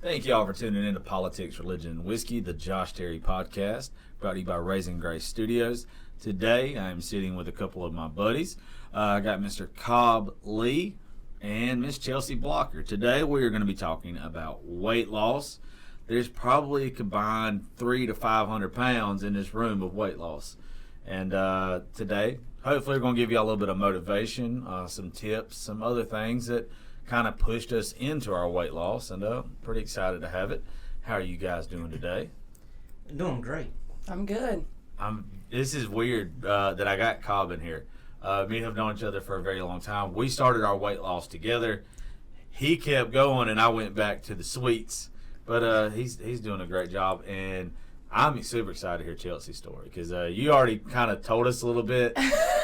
Thank y'all for tuning in to Politics, Religion, and Whiskey, the Josh Terry podcast, brought to you by Raising Grace Studios. Today, I'm sitting with a couple of my buddies. I got Mr. Cobb Lee and Miss Chelsea Blocker. Today, we are going to be talking about weight loss. There's probably a combined 300 to 500 pounds in this room of weight loss. And today, hopefully, we're going to give you a little bit of motivation, some tips, some other things that kind of pushed us into our weight loss, and pretty excited to have it. How are you guys doing today? Doing great. I'm good. This is weird that I got Cobb in here. Me have known each other for a very long time. We started our weight loss together. He kept going, and I went back to the sweets. But he's doing a great job, and I'm super excited to hear Chelsea's story because you already kind of told us a little bit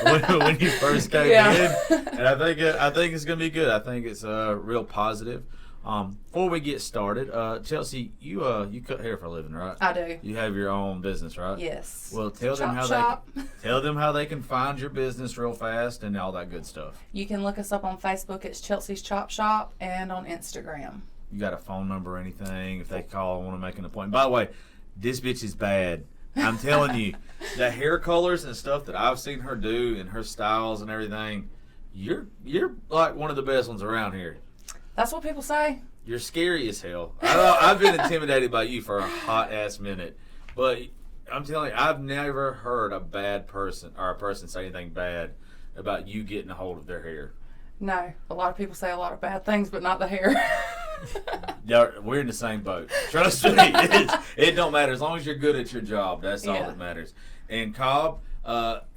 when you first came in, and I think it's gonna be good. I think it's real positive. Before we get started, Chelsea, you cut hair for a living, right? I do. You have your own business, right? Yes. Well, tell them how they can find your business real fast and all that good stuff. You can look us up on Facebook. It's Chelsea's Chop Shop, and on Instagram. You got a phone number or anything? If they call and want to make an appointment. By the way, this bitch is bad. I'm telling you, the hair colors and stuff that I've seen her do and her styles and everything, you're like one of the best ones around here. That's what people say. You're scary as hell. I've been intimidated by you for a hot ass minute, but I'm telling you, I've never heard a bad person or a person say anything bad about you getting a hold of their hair. No, a lot of people say a lot of bad things, but not the hair. Yeah, we're in the same boat. Trust me, it don't matter as long as you're good at your job. That's all that matters. And Cobb,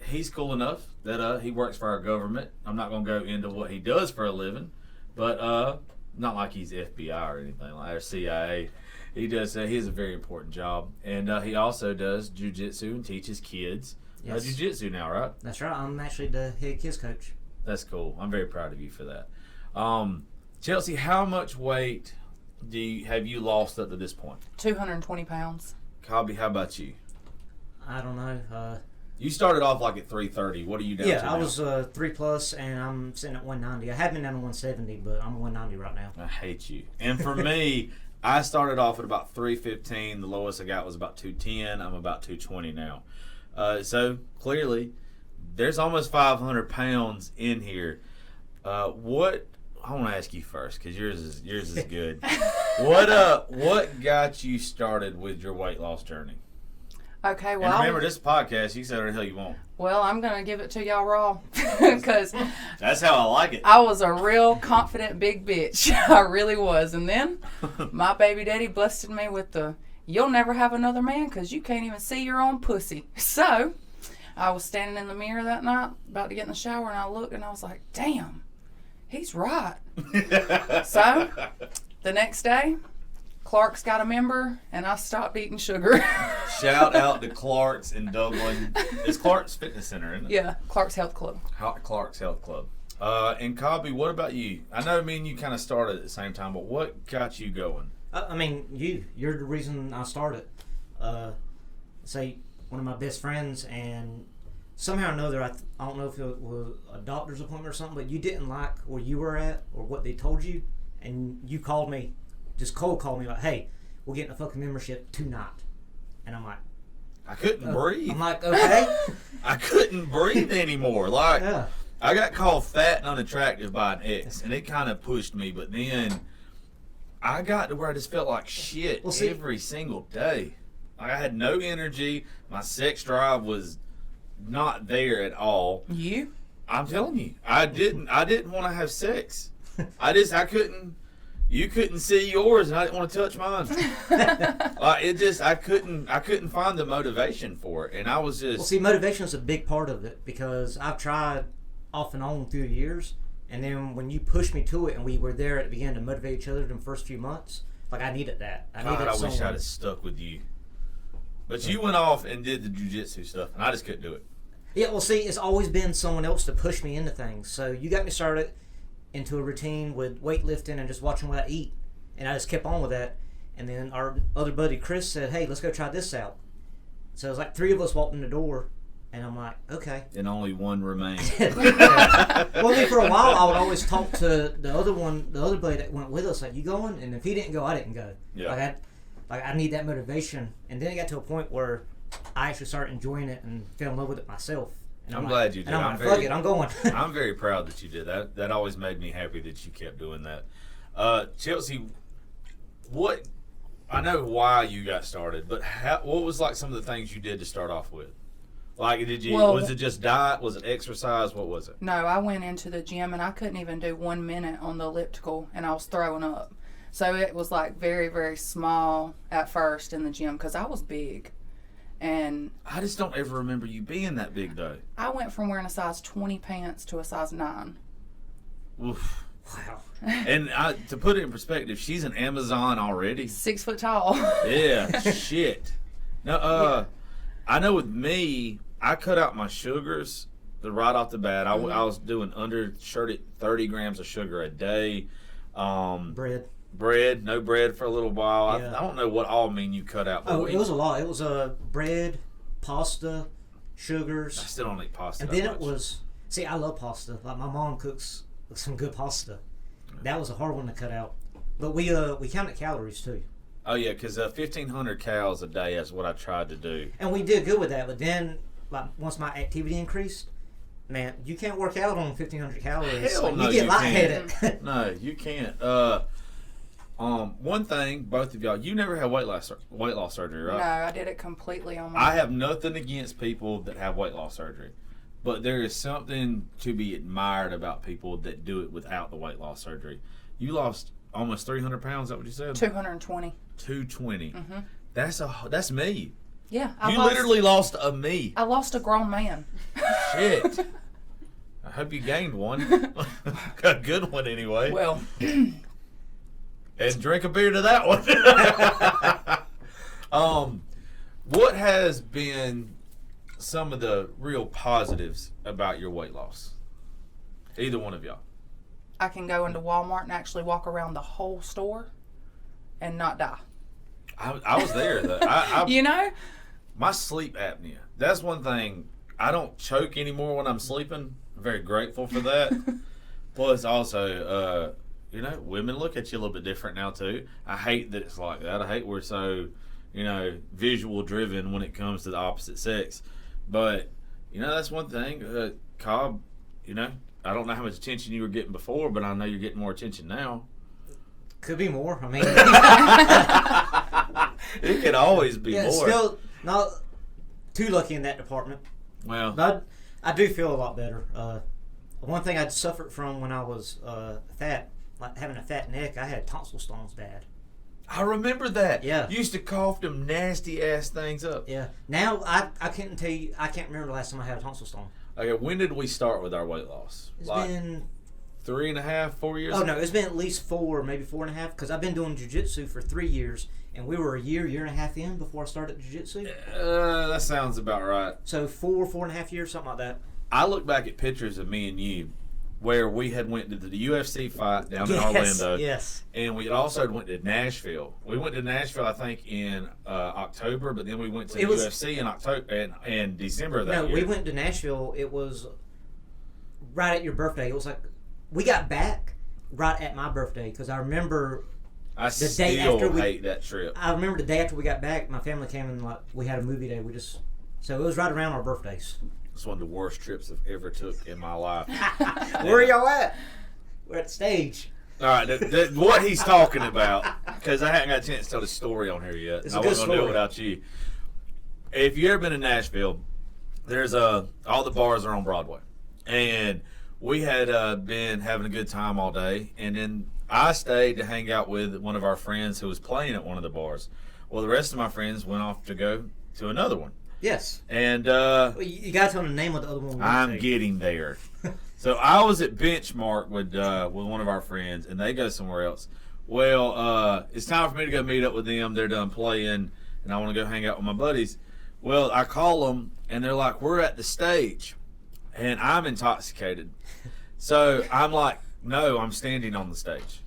he's cool enough that he works for our government. I'm not going to go into what he does for a living, but not like he's FBI or anything like that, or CIA. He does. He has a very important job, and he also does jiu-jitsu and teaches kids jiu-jitsu now, right? That's right. I'm actually the head kids coach. That's cool. I'm very proud of you for that. Chelsea, how much weight have you lost up to this point? 220 pounds. Cobby, how about you? I don't know. You started off like at 330. What are you down to now? I was 3+, and I'm sitting at 190. I have been down to 170, but I'm 190 right now. I hate you. And for me, I started off at about 315. The lowest I got was about 210. I'm about 220 now. So clearly, there's almost 500 pounds in here. I want to ask you first because yours is good. What got you started with your weight loss journey? Okay, well, and remember, this podcast, you say whatever the hell you want. Well, I'm going to give it to y'all raw because that's how I like it. I was a real confident big bitch. I really was. And then my baby daddy busted me with you'll never have another man because you can't even see your own pussy. So I was standing in the mirror that night about to get in the shower, and I looked and I was like, damn, he's right. So the next day, Clark's got a member, and I stopped eating sugar. Shout out to Clark's in Dublin. It's Clark's Fitness Center, isn't it? Yeah, Clark's Health Club. Clark's Health Club. And Cobby, what about you? I know me and you kind of started at the same time, but what got you going? I mean, you're the reason I started. Say, one of my best friends, and somehow or another, I don't know if it was a doctor's appointment or something, but you didn't like where you were at or what they told you, and you called me, just cold called me like, hey, we're getting a fucking membership tonight. And I'm like, I couldn't breathe. I'm like, okay. I couldn't breathe anymore. Like, yeah. I got called fat and unattractive by an ex, and it kind of pushed me, but then I got to where I just felt like shit every single day. Like, I had no energy. My sex drive was not there at all. You? I'm telling you, I didn't want to have sex. I couldn't. You couldn't see yours, and I didn't want to touch mine. I couldn't find the motivation for it, and I was just. Well, see, motivation is a big part of it because I've tried off and on through the years, and then when you pushed me to it, and we were there at the beginning to motivate each other in the first few months, like I needed that. I wish I'd have stuck with you. But you went off and did the jiu-jitsu stuff, and I just couldn't do it. Yeah, well, see, it's always been someone else to push me into things. So you got me started into a routine with weightlifting and just watching what I eat. And I just kept on with that. And then our other buddy, Chris, said, hey, let's go try this out. So it was like 3 of us walked in the door. And I'm like, okay. And only one remains. Well, I mean, for a while, I would always talk to the other buddy that went with us, like, you going? And if he didn't go, I didn't go. Yeah. I need that motivation. And then it got to a point where I actually started enjoying it and fell in love with it myself. And I'm glad you did. And I'm like, fuck it, I'm going. I'm very proud that you did that. That always made me happy that you kept doing that. Chelsea, I know why you got started, but what was like some of the things you did to start off with? Like, was it just diet? Was it exercise? What was it? No, I went into the gym and I couldn't even do 1 minute on the elliptical and I was throwing up. So it was like very, very small at first in the gym because I was big. And I just don't ever remember you being that big, though. I went from wearing a size 20 pants to a size 9. Oof. Wow. And to put it in perspective, she's an Amazon already. 6 foot tall. Yeah, shit. No, I know with me, I cut out my sugars right off the bat. I was doing undershirted 30 grams of sugar a day. Bread, no bread for a little while. Yeah. I don't know what all mean you cut out. It was a lot. It was bread, pasta, sugars. I still don't eat pasta. And then it was, I love pasta. Like, my mom cooks some good pasta. That was a hard one to cut out. But we counted calories too. Oh yeah, because 1,500 calories a day is what I tried to do. And we did good with that. But then, like, once my activity increased, man, you can't work out on 1,500 calories. Hell like, no, you get you lightheaded. No, you can't. One thing, both of y'all, you never had weight loss surgery, right? No, I did it completely on my I have nothing against people that have weight loss surgery, but there is something to be admired about people that do it without the weight loss surgery. You lost almost 300 pounds. Is that what you said? 220. 220. Mm-hmm. That's me. Yeah, literally lost a me. I lost a grown man. Shit. I hope you gained one. A good one anyway. Well. And drink a beer to that one. What has been some of the real positives about your weight loss? Either one of y'all. I can go into Walmart and actually walk around the whole store and not die. I was there. You know? My sleep apnea. That's one thing. I don't choke anymore when I'm sleeping. I'm very grateful for that. Plus, also, women look at you a little bit different now, too. I hate that it's like that. I hate we're so, visual driven when it comes to the opposite sex. But, that's one thing. Cobb, I don't know how much attention you were getting before, but I know you're getting more attention now. Could be more. I mean, it could always be more. Still not too lucky in that department. Well, but I do feel a lot better. One thing I'd suffered from when I was fat, like having a fat neck, I had tonsil stones bad. I remember that. Yeah. You used to cough them nasty ass things up. Yeah. Now I couldn't tell you. I can't remember the last time I had a tonsil stone. Okay, when did we start with our weight loss? It's been 3.5, 4 years. Oh no, it's been at least 4, maybe 4.5. Because I've been doing jiu-jitsu for 3 years, and we were a year and a half in before I started jiu-jitsu. That sounds about right. So 4.5 years, something like that. I look back at pictures of me and you, where we had went to the UFC fight down in Orlando. Yes. And we also went to Nashville. We went to Nashville, I think, in October, but then we went to the UFC in October and December of that year. No, we went to Nashville. It was right at your birthday. It was like we got back right at my birthday because I remember the day after we hate that trip. I remember the day after we got back, my family came and we had a movie day. So it was right around our birthdays. It's one of the worst trips I've ever took in my life. Where are y'all at? We're at the stage. All right, what he's talking about, because I haven't got a chance to tell the story on here yet. It's I wasn't going to do it without you. If you've ever been in Nashville, there's all the bars are on Broadway. And we had been having a good time all day. And then I stayed to hang out with one of our friends who was playing at one of the bars. Well, the rest of my friends went off to go to another one. Yes. And you got to tell them the name of the other one. I'm getting there. So I was at Benchmark with one of our friends, and they go somewhere else. Well, it's time for me to go meet up with them. They're done playing, and I want to go hang out with my buddies. Well, I call them, and they're like, "We're at the stage," and I'm intoxicated. So I'm like, "No, I'm standing on the stage."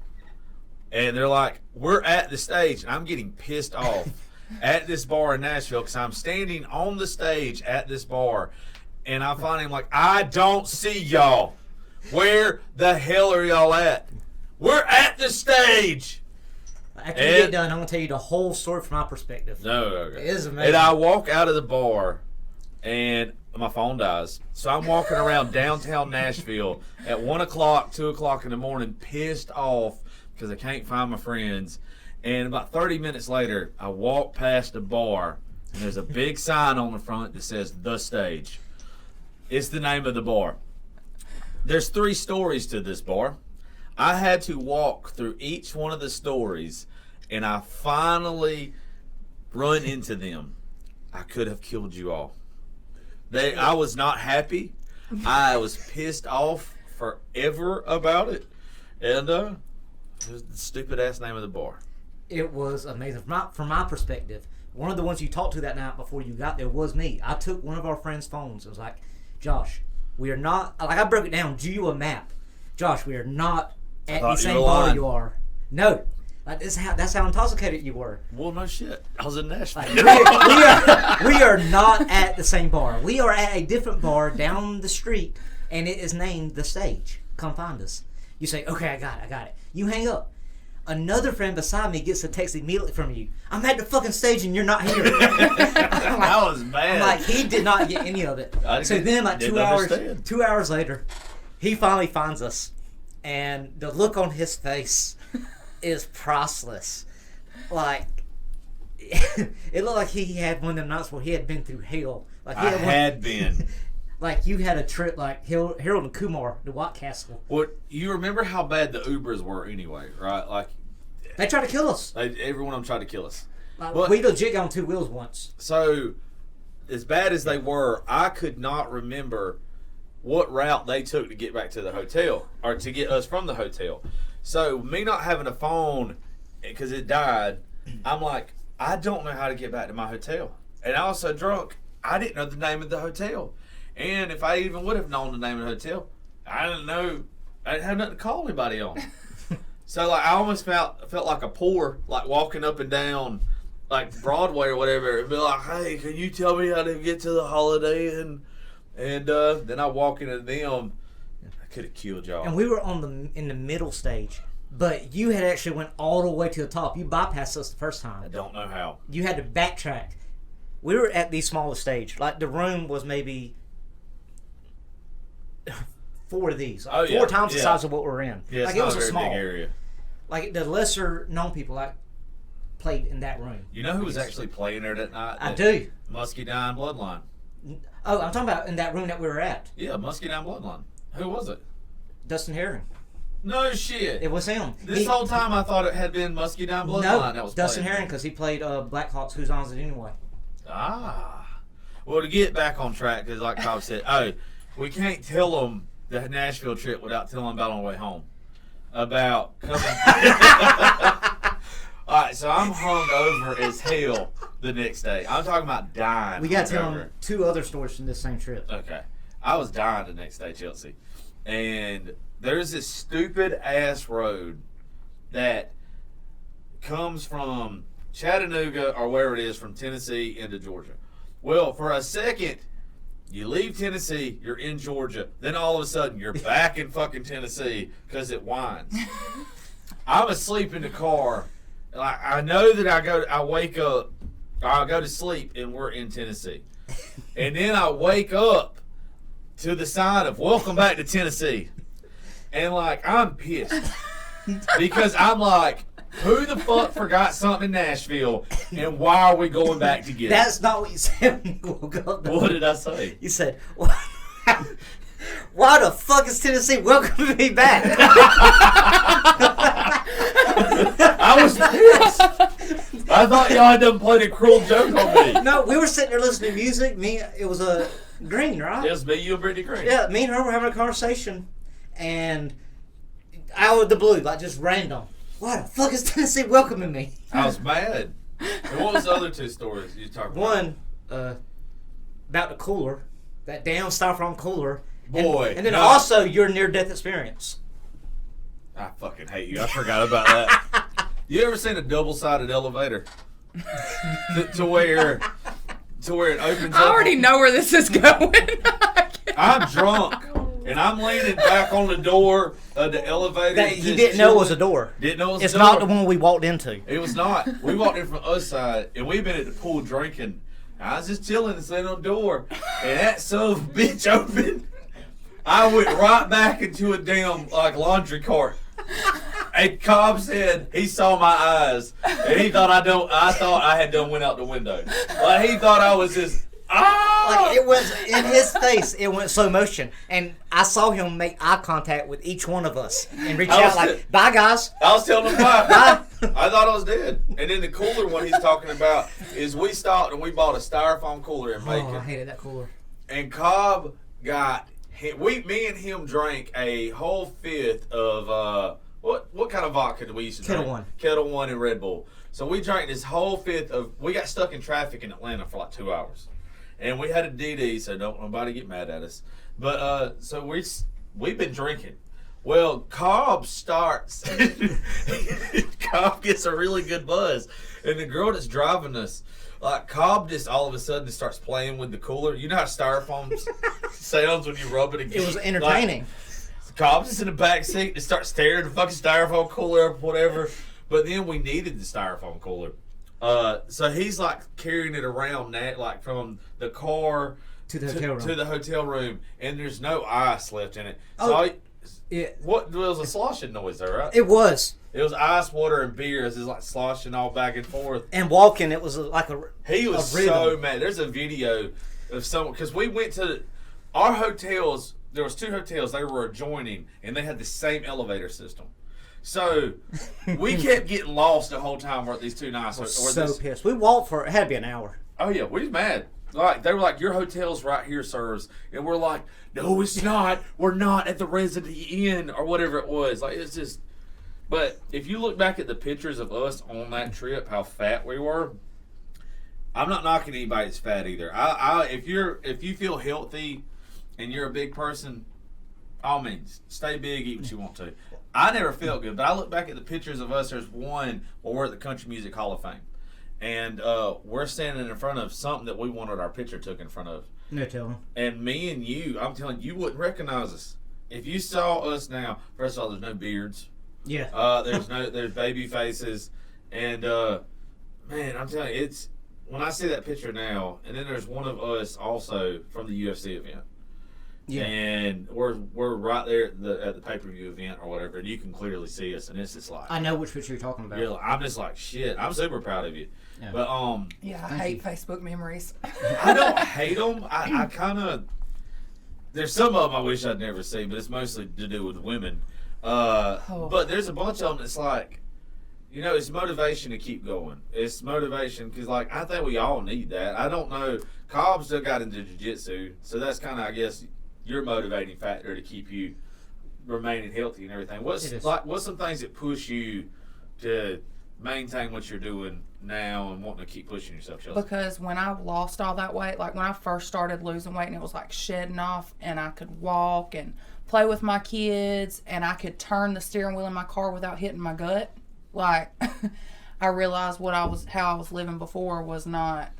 And they're like, "We're at the stage," and I'm getting pissed off. at this bar in Nashville because I'm standing on the stage at this bar, and I find him like, I don't see y'all. Where the hell are y'all at? We're at the stage. After you get done, I'm going to tell you the whole story from my perspective. No, okay. It is amazing. And I walk out of the bar, and my phone dies. So I'm walking around downtown Nashville at 1 o'clock, 2 o'clock in the morning, pissed off because I can't find my friends. And about 30 minutes later, I walk past the bar, and there's a big sign on the front that says The Stage. It's the name of the bar. There's 3 stories to this bar. I had to walk through each one of the stories, and I finally run into them. I could have killed you all. I was not happy. I was pissed off forever about it. And it was the stupid ass name of the bar. It was amazing. From my perspective, one of the ones you talked to that night before you got there was me. I took one of our friends' phones. It was like, Josh, we are not, like I broke it down, drew you a map. Josh, we are not at the same bar you are. No. Like that's how intoxicated you were. Well, no shit. I was in Nashville. We are not at the same bar. We are at a different bar down the street, and it is named The Stage. Come find us. You say, okay, I got it. You hang up. Another friend beside me gets a text immediately from you. I'm at the fucking stage and you're not here. That was bad. I'm like, he did not get any of it. So then, like 2 hours later, he finally finds us, and the look on his face is priceless. Like, it looked like he had one of them nights where he had been through hell. Like I had been. Like you had a trip like Harold and Kumar, the White Castle. Well, you remember how bad the Ubers were anyway, right? Like they tried to kill us. Every one of them tried to kill us. Like, we legit got on 2 wheels once. So, as bad as they were, I could not remember what route they took to get back to the hotel or to get us from the hotel. So, me not having a phone because it died, I'm like, I don't know how to get back to my hotel. And I was so drunk, I didn't know the name of the hotel. And if I even would have known the name of the hotel, I didn't know. I didn't have nothing to call anybody on. So like I almost felt like a poor, like walking up and down, like Broadway or whatever, and be like, "Hey, can you tell me how to get to the Holiday Inn?" And then I walk into them. I could have killed y'all. And we were in the middle stage, but you had actually went all the way to the top. You bypassed us the first time. I don't know how. You had to backtrack. We were at the smallest stage. Like the room was maybe 4 of these, like 4 times the size of what we're in. Yeah, like it's it was not a very small big area. Like the lesser known people like played in that room. You know who was actually playing there that night? I do. Muscadine Bloodline. Oh, I'm talking about in that room that we were at. Yeah, Muscadine Bloodline. Who was it? Dustin Herring. No shit. It was him. This whole time I thought it had been Muscadine Bloodline that was Dustin playing. Herring because he played Blackhawks. Who's on it anyway? Ah. Well, to get back on track, because like Cobb said, we can't tell them the Nashville trip without telling them about on the way home. About coming. All right, so I'm hungover as hell the next day. I'm talking about dying. We got to tell hungover. them 2 other stories from this same trip. Okay. I was dying the next day, Chelsea. And there's this stupid ass road that comes from Chattanooga or wherever it is from Tennessee into Georgia. Well, for a second, you leave Tennessee, you're in Georgia. Then all of a sudden, you're back in fucking Tennessee because it winds. I'm asleep in the car. Like I know that I wake up, I go to sleep, and we're in Tennessee. And then I wake up to the sign of "Welcome back to Tennessee," and like I'm pissed because I'm like, who the fuck forgot something in Nashville, and why are we going back to get it? That's not what you said when you woke up. What did I say? You said, "Why the fuck is Tennessee welcoming me back?" I was pissed. I thought y'all had done played a cruel joke on me. No, we were sitting there listening to music. It was a Green, right? It was me, you, and Brittany Green. Yeah, me and her were having a conversation, and out of the blue, like just random. Why the fuck is Tennessee welcoming me? I was mad. And what was the other 2 stories you talked about? One, about the cooler, that damn styrofoam cooler. Boy. And then also your near-death experience. I fucking hate you. I forgot about that. You ever seen a double-sided elevator? to where it opens up. I already know where this is going. I'm drunk, and I'm leaning back on the door of the elevator. That you didn't know it was a door. Didn't know it was It's a door. not the one we walked into. It was not. We walked in from the other side, and we've been at the pool drinking. I was just chilling and sitting on the door, and that son of a bitch opened. I went right back into a damn laundry cart. And Cobb said he saw my eyes, and he thought I thought I had done went out the window. Like he thought I was just Like it was in his face. It went slow motion, and I saw him make eye contact with each one of us and reach out like, "Bye, guys." I was telling him bye. I thought I was dead. And then the cooler one he's talking about is we stopped and we bought a styrofoam cooler in Macon. Oh, I hated that cooler. And Cobb got me and him drank a whole fifth of what kind of vodka did we used to drink? Kettle One and Red Bull. So we drank this whole fifth of. We got stuck in traffic in Atlanta for like 2 hours, and we had a DD, so don't nobody get mad at us. But so we've been drinking. Well, Cobb starts. Cobb gets a really good buzz, and the girl that's driving us. Like Cobb just all of a sudden starts playing with the cooler. You know how styrofoam sounds when you rub it against. It was entertaining. Like, Cobb's just in the back seat and starts staring at the fucking styrofoam cooler or whatever. But then we needed the styrofoam cooler. So he's like carrying it around that, like from the car to the hotel room. and there's no ice left in it. So what there was a sloshing noise there, right? It was. It was ice, water, and beer. It's just like sloshing all back and forth. And walking, it was like a. He was so mad. There's a video of someone because we went to our hotels. There was 2 hotels. They were adjoining, and they had the same elevator system. So we kept getting lost the whole time. We're at these 2 nights. So pissed. We walked for it had to be an hour. Oh yeah, we was mad. Like they were like, your hotel's right here, sirs, and we're like, no, it's not. We're not at the Resident Inn or whatever it was. Like it's just. But if you look back at the pictures of us on that trip, how fat we were. I'm not knocking anybody that's fat either. If you feel healthy and you're a big person, all means stay big, eat what you want to. I never felt good, but I look back at the pictures of us. There's one where we're at the Country Music Hall of Fame, and we're standing in front of something that we wanted our picture took in front of. No telling. And me and you, I'm telling you, wouldn't recognize us if you saw us now. First of all, there's no beards. Yeah. There's baby faces, and man, I'm telling you, it's when I see that picture now, and then there's one of us also from the UFC event. Yeah. And we're right there at the pay-per-view event or whatever, and you can clearly see us, and it's just like I know which picture you're talking about. I'm just like shit. I'm super proud of you. Yeah. But I hate Facebook memories. I don't hate them. I kind of there's some of them I wish I'd never see, but it's mostly to do with women. But there's a bunch of them that's like, it's motivation to keep going. It's motivation because, like, I think we all need that. I don't know. Cobb still got into jiu-jitsu, so that's kind of, I guess, your motivating factor to keep you remaining healthy and everything. What's some things that push you to maintain what you're doing now and wanting to keep pushing yourself, Chelsea? Because when I lost all that weight, like when I first started losing weight and it was like shedding off and I could walk and play with my kids and I could turn the steering wheel in my car without hitting my gut, like I realized how I was living before was not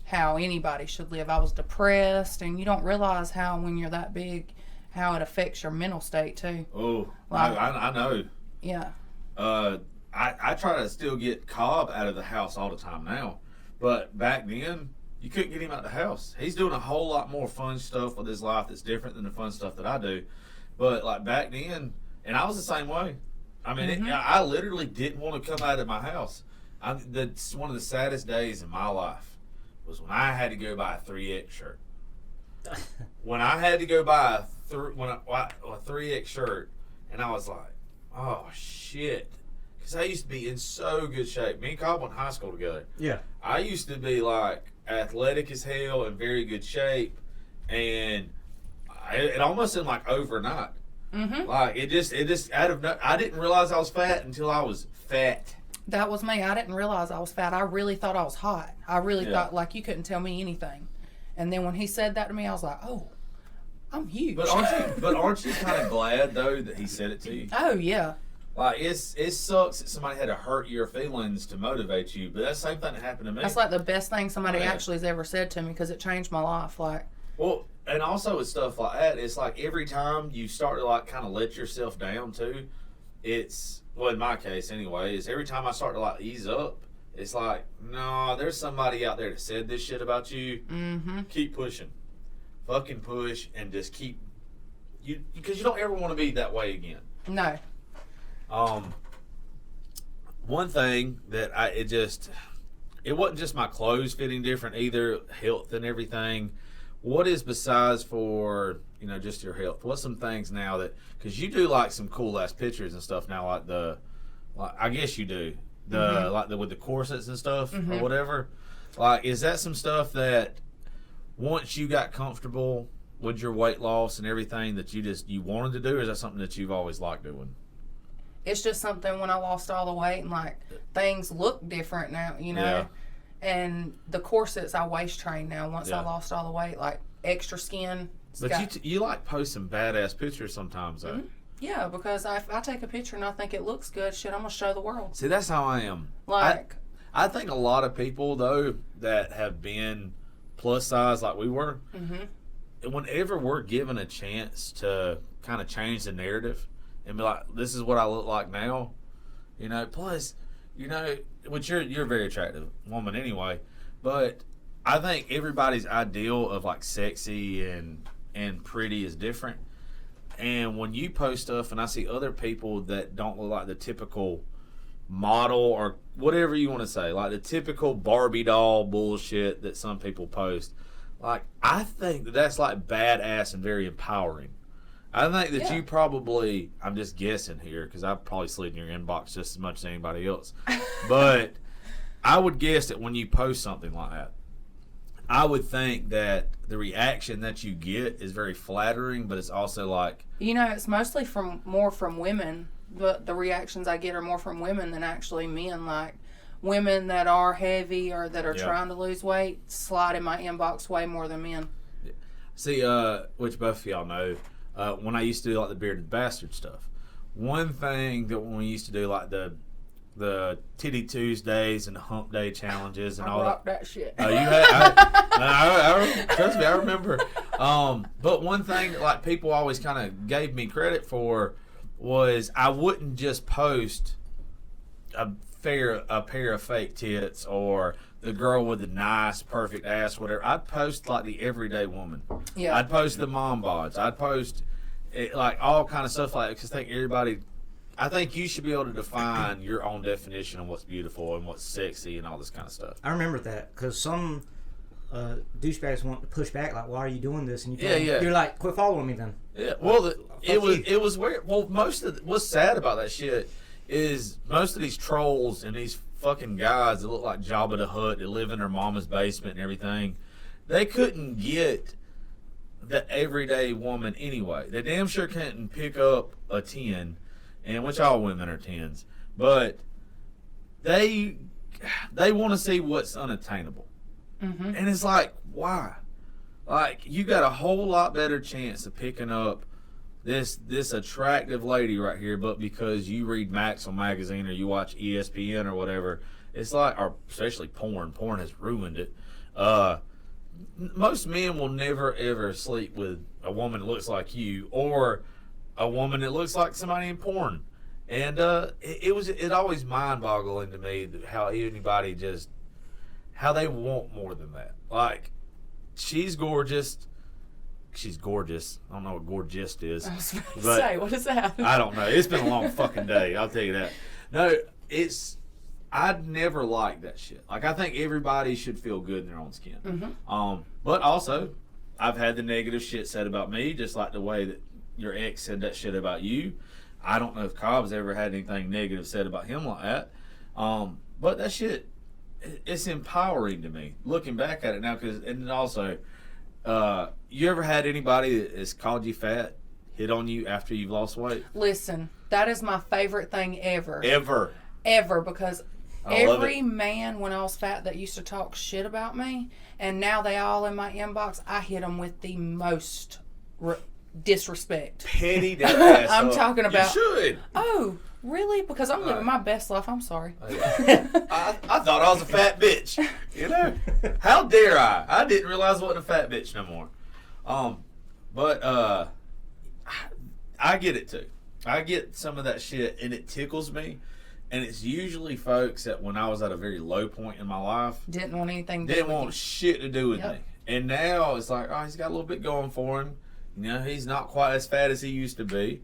how anybody should live. I was depressed, and you don't realize how when you're that big how it affects your mental state too. Oh, like, I know. Yeah. I try to still get Cobb out of the house all the time now, but back then you couldn't get him out of the house. He's doing a whole lot more fun stuff with his life that's different than the fun stuff that I do. But like back then, and I was the same way. I mean, I literally didn't want to come out of my house. That's one of the saddest days in my life was when I had to go buy a 3X shirt. When I had to go buy a 3X shirt, and I was like, oh shit. Because I used to be in so good shape. Me and Cobb went to high school together. Yeah. I used to be like athletic as hell and very good shape, and it almost seemed like overnight. Mm-hmm. Like it just out of I didn't realize I was fat until I was fat. That was me. I didn't realize I was fat. I really thought I was hot. I really thought like you couldn't tell me anything. And then when he said that to me, I was like, oh, I'm huge. But aren't you kind of glad though that he said it to you? Oh yeah. Like it sucks that somebody had to hurt your feelings to motivate you, but that's the same thing that happened to me. That's like the best thing somebody actually has ever said to me because it changed my life. Like, well, and also with stuff like that, it's like every time you start to like kind of let yourself down too, it's, well, in my case anyway, is every time I start to like ease up, it's like, no, there's somebody out there that said this shit about you. mm-hmm. Keep pushing, fucking push, and just keep because you don't ever want to be that way again. No. One thing that it wasn't just my clothes fitting different either, health and everything. What is besides for, just your health? What's some things now that, because you do like some cool ass pictures and stuff now, like I guess you do with the corsets and stuff mm-hmm. or whatever. Like, is that some stuff that once you got comfortable with your weight loss and everything that you wanted to do, or is that something that you've always liked doing? It's just something when I lost all the weight and like things look different now, Yeah. And the corsets I waist train now once Yeah. I lost all the weight, like extra skin. But you like post some badass pictures sometimes though. Mm-hmm. Yeah, because if I take a picture and I think it looks good, shit, I'm gonna show the world. See, that's how I am. Like, I think a lot of people though that have been plus size like we were, mm-hmm. whenever we're given a chance to kind of change the narrative and be like, this is what I look like now, plus, which you're a very attractive woman anyway, but I think everybody's ideal of like sexy and pretty is different. And when you post stuff and I see other people that don't look like the typical model or whatever you want to say, like the typical Barbie doll bullshit that some people post, like I think that's like badass and very empowering. I think that you probably, I'm just guessing here because I've probably slid in your inbox just as much as anybody else, but I would guess that when you post something like that, I would think that the reaction that you get is very flattering, but it's also like, it's mostly more from women. But the reactions I get are more from women than actually men. Like women that are heavy or that are trying to lose weight slide in my inbox way more than men. See, which both of y'all know, when I used to do like the Bearded Bastard stuff, one thing that when we used to do like the Titty Tuesdays and the Hump Day challenges and all that shit. You had, trust me, I remember. But one thing like people always kind of gave me credit for was I wouldn't just post a pair of fake tits or the girl with the nice perfect ass, whatever. I'd post like the everyday woman. Yeah. I'd post the mom bods. I'd post like all kind of stuff like that because I think you should be able to define your own definition of what's beautiful and what's sexy and all this kind of stuff. I remember that because some douchebags want to push back, like, why are you doing this? And you're like, quit following me then. Yeah, well, it was weird. Well, what's sad about that shit is most of these trolls and these fucking guys that look like Jabba the Hutt that live in their mama's basement and everything, they couldn't get the everyday woman anyway. They damn sure couldn't pick up a 10, and which all women are 10s, but they want to see what's unattainable. Mm-hmm. And it's like, why? Like, you got a whole lot better chance of picking up this attractive lady right here, but because you read Maxwell magazine or you watch ESPN or whatever, it's like, or especially porn has ruined it. Most men will never ever sleep with a woman that looks like you or a woman that looks like somebody in porn. And it always mind-boggling to me how anybody how they want more than that. Like, she's gorgeous. I don't know what gorgeous is. I was about to say, what is that? I don't know. It's been a long fucking day. I'll tell you that. No, I'd never liked that shit. Like, I think everybody should feel good in their own skin. Mm-hmm. But also, I've had the negative shit said about me, just like the way that your ex said that shit about you. I don't know if Cobb's ever had anything negative said about him like that. But that shit, it's empowering to me looking back at it now. And also, you ever had anybody that has called you fat hit on you after you've lost weight? Listen, that is my favorite thing ever. Ever, because every man when I was fat that used to talk shit about me, and now they all in my inbox, I hit them with the most disrespect. Petty that ass I'm up. talking about. You should. Oh, Really? Because I'm living my best life. I'm sorry. I thought I was a fat bitch. You know? How dare I? I didn't realize I wasn't a fat bitch no more. But I get it too. I get some of that shit, and it tickles me. And it's usually folks that when I was at a very low point in my life, didn't want anything to do didn't with want you. shit to do with Yep. me. And now it's like, oh, he's got a little bit going for him. You know, he's not quite as fat as he used to be.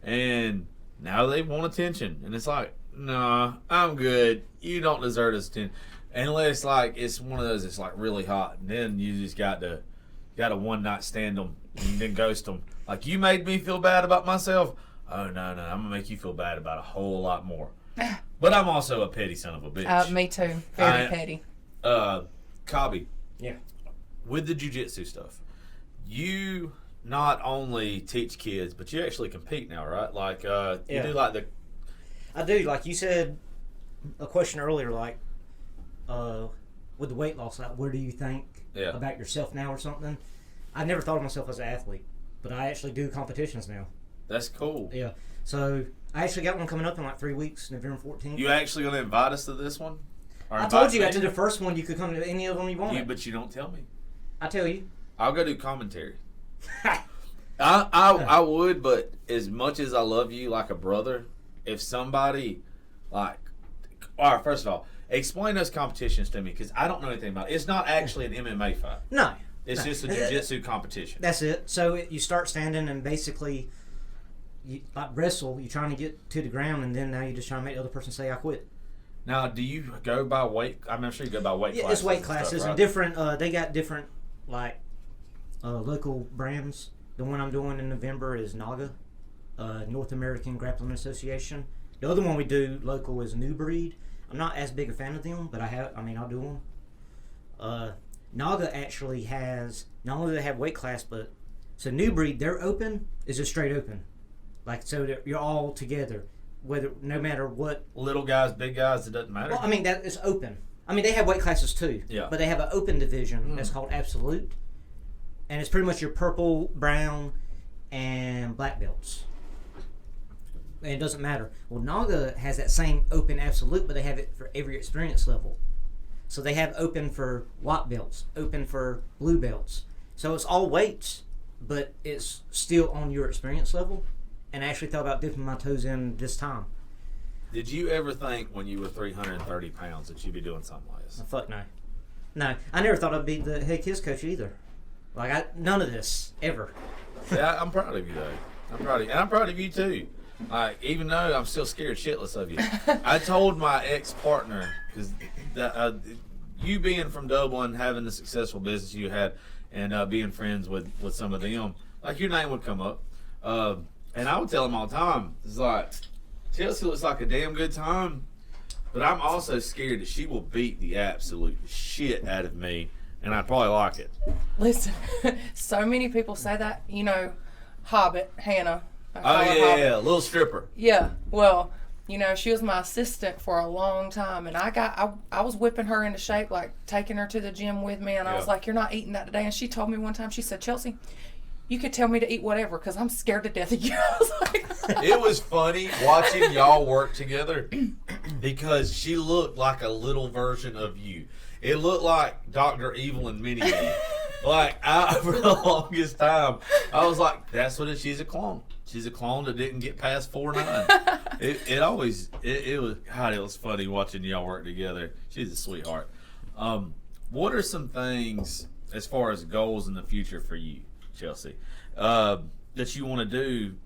And now they want attention. And it's like, nah, I'm good. You don't deserve this attention. Unless, like, it's one of those that's, like, really hot. And then you just got to one-night stand them and then ghost them. Like, you made me feel bad about myself. Oh, no, I'm going to make you feel bad about a whole lot more. But I'm also a petty son of a bitch. Me too. Very petty. Cobby. Yeah. With the jiu-jitsu stuff, you not only teach kids, but you actually compete now, right? Like, you do like the... I do. Like you said, a question earlier, like, with the weight loss, like, where do you think about yourself now or something? I never thought of myself as an athlete, but I actually do competitions now. That's cool. Yeah. So, I actually got one coming up in like 3 weeks, November 14th. You actually going to invite us to this one? Or I told you after the first one you could come to any of them you wanted. But you don't tell me. I tell you. I'll go do commentary. I would, but as much as I love you like a brother, if somebody, like, all right, first of all, explain those competitions to me, because I don't know anything about it. It's not actually an MMA fight. No. It's just a jiu-jitsu competition. That's it. So you start standing and basically, you like wrestle, you're trying to get to the ground, and then now you're just trying to make the other person say, I quit. Now, do you go by weight? I'm sure you go by weight classes. Yeah, it's weight classes and stuff, right? and different, they got different, like, local brands. The one I'm doing in November is NAGA, North American Grappling Association. The other one we do local is New Breed. I'm not as big a fan of them, but I'll do them. NAGA actually has, not only do they have weight class, but, so New Breed, their open is just straight open. Like, so you're all together, no matter what. Little guys, big guys, it doesn't matter. Well, I mean, that is open. I mean, they have weight classes too. Yeah. But they have an open division that's called Absolute. And it's pretty much your purple, brown, and black belts. And it doesn't matter. Well, NAGA has that same open Absolute, but they have it for every experience level. So they have open for white belts, open for blue belts. So it's all weights, but it's still on your experience level. And I actually thought about dipping my toes in this time. Did you ever think when you were 330 pounds that you'd be doing something like this? Oh, fuck no. No, I never thought I'd be the head kids coach either. Like, none of this, ever. Yeah, I'm proud of you, though. I'm proud of you. And I'm proud of you, too. Like, even though I'm still scared shitless of you. I told my ex-partner, because you being from Dublin, having the successful business you had, and being friends with some of them, like, your name would come up. And I would tell him all the time, it's like, Chelsea looks like a damn good time, but I'm also scared that she will beat the absolute shit out of me, and I'd probably like it. Listen, so many people say that. You know, Hobbit, Hannah. Oh, yeah, little stripper. Yeah, well, you know, she was my assistant for a long time, and I was whipping her into shape, like taking her to the gym with me, and I was like, you're not eating that today. And she told me one time, she said, Chelsea, you could tell me to eat whatever because I'm scared to death of you. I was like, it was funny watching y'all work together because she looked like a little version of you. It looked like Dr. Evil and Minnie. Like, for the longest time, I was like, that's what it is. She's a clone. She's a clone that didn't get past 4'9". It was funny watching y'all work together. She's a sweetheart. What are some things as far as goals in the future for you, Chelsea, that you want to do?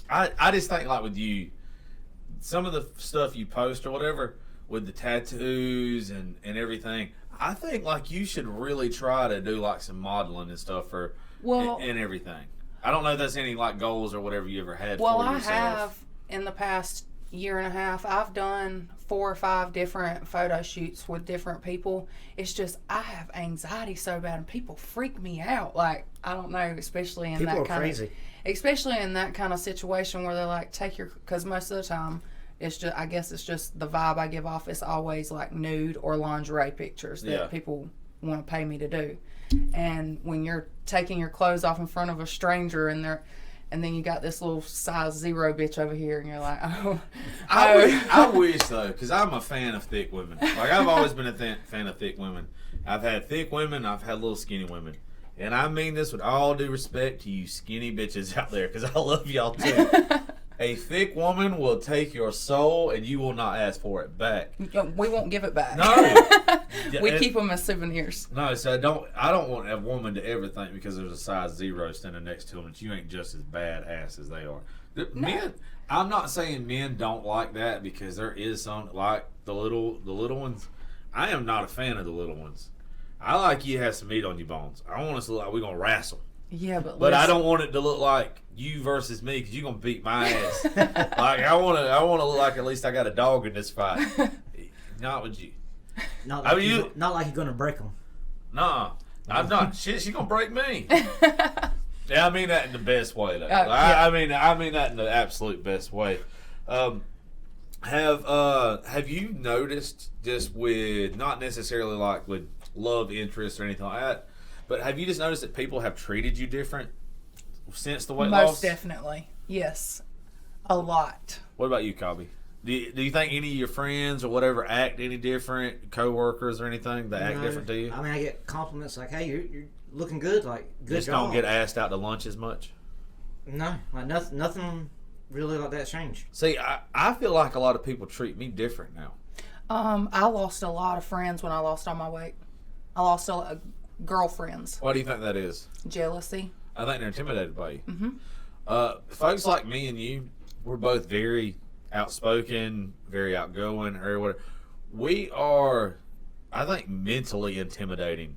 I just think, like, with you, some of the stuff you post or whatever with the tattoos and everything, I think, like, you should really try to do, like, some modeling and stuff and everything. I don't know if that's any, like, goals or whatever you ever had for yourself. Well, I have in the past year and a half. I've done 4 or 5 different photo shoots with different people. It's just I have anxiety so bad, and people freak me out. Like, I don't know, especially in people that are kind crazy. of, especially in that kind of situation where they're like, because most of the time, it's just, I guess it's just the vibe I give off. It's always like nude or lingerie pictures that people want to pay me to do. And when you're taking your clothes off in front of a stranger and and then you got this little size 0 bitch over here, and you're like, oh. I wish though, because I'm a fan of thick women. Like I've always been a fan of thick women. I've had thick women. I've had little skinny women. And I mean this with all due respect to you skinny bitches out there, because I love y'all too. A thick woman will take your soul, and you will not ask for it back. We won't give it back. No, we keep them as souvenirs. No, so I don't want a woman to ever think because there's a size 0 standing next to them that you ain't just as badass as they are. Men, I'm not saying men don't like that, because there is some like the little ones. I am not a fan of the little ones. I like you to have some meat on your bones. I want us to look like we're gonna wrestle. Yeah, but I don't want it to look like you versus me, because you're gonna beat my ass. Like I want to look like at least I got a dog in this fight. Not with you. Not like you're gonna break them. Nah, I'm not. Shit, she's gonna break me. Yeah, I mean that in the best way. Though. I mean that in the absolute best way. Have you noticed, just with not necessarily like with love interest or anything like that, but have you just noticed that people have treated you different since the weight loss? Most definitely, yes, a lot. What about you, Cobby? Do you think any of your friends or whatever act any different, co-workers or anything, that act different to you? I mean, I get compliments like, "Hey, you're looking good." Like, good just job. don't get asked out to lunch as much? No, like nothing really like that changed. See, I feel like a lot of people treat me different now. I lost a lot of friends when I lost all my weight. I lost a lot of girlfriends. Why do you think that is? Jealousy. I think they're intimidated by you. Mm-hmm. Folks like me and you, we're both very outspoken, very outgoing, or whatever. We are, I think, mentally intimidating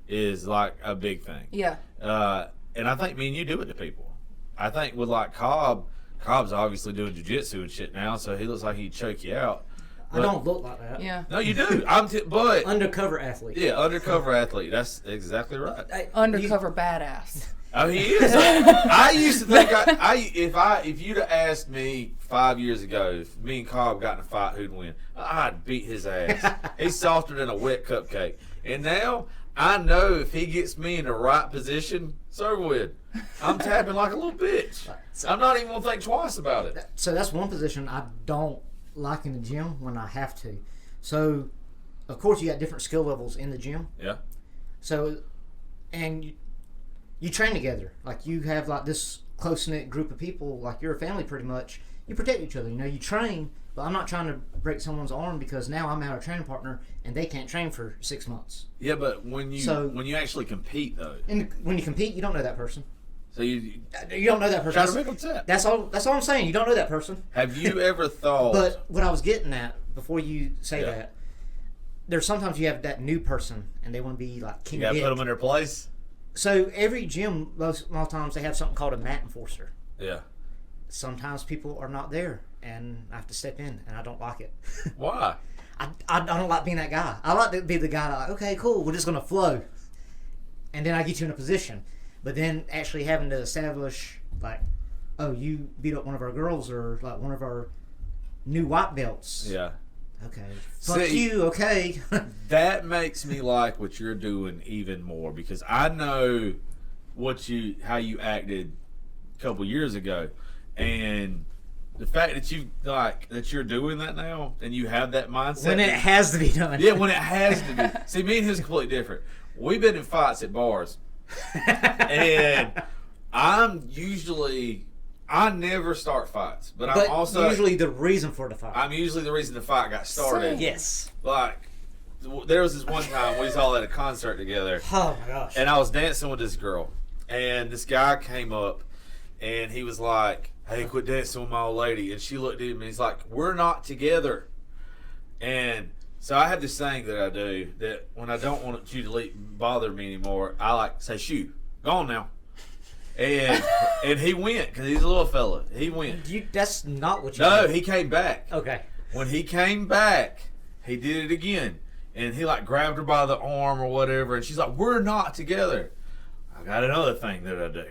is like a big thing. Yeah. And I think me and you do it to people. I think with like Cobb's obviously doing jiu-jitsu and shit now, so he looks like he'd choke you out. I don't look like that. Yeah. No, you do. But undercover athlete. Yeah, undercover athlete. That's exactly right. Undercover badass. Oh, he is. I used to think if you'd have asked me 5 years ago if me and Cobb got in a fight, who'd win, I'd beat his ass. He's softer than a wet cupcake. And now I know if he gets me in the right position, so would. I'm tapping like a little bitch. I'm not even gonna think twice about it. So that's one position I don't like in the gym when I have to. So, of course, you got different skill levels in the gym. Yeah. So, and you train together. Like, you have, like, this close-knit group of people. Like, you're a family pretty much. You protect each other. You know, you train, but I'm not trying to break someone's arm because now I'm out of training partner and they can't train for 6 months. Yeah, but when you actually compete, though. When you compete, you don't know that person. So you don't know that person. Try to make them tap. That's all I'm saying. You don't know that person. Have you ever thought? But what I was getting at before you say that, there's sometimes you have that new person and they want to be like king. You gotta put them in their place. So every gym, most times they have something called a mat enforcer. Yeah. Sometimes people are not there, and I have to step in, and I don't like it. Why? I don't like being that guy. I like to be the guy like, okay, cool, we're just gonna flow, and then I get you in a position. But then actually having to establish, like, oh, you beat up one of our girls or, like, one of our new white belts. Yeah. Okay. Fuck you, okay. That makes me like what you're doing even more, because I know how you acted a couple years ago. And the fact that you're doing that now and you have that mindset. When it has to be done. Yeah, when it has to be. See, me and him is completely different. We've been in fights at bars. And I never start fights, but I'm also usually the reason for the fight. I'm usually the reason the fight got started. Yes. Like, there was this one time we was all at a concert together. Oh my gosh. And I was dancing with this girl, and this guy came up, and he was like, "Hey, quit dancing with my old lady." And she looked at him, and he's like, "We're not together." And so I have this thing that I do that when I don't want you to bother me anymore, I like say, "Shoo, go on now." And he went because he's a little fella. He went. That's not what you. No, did. he came back. Okay. When he came back, he did it again, and he like grabbed her by the arm or whatever, and she's like, "We're not together." I got another thing that I do.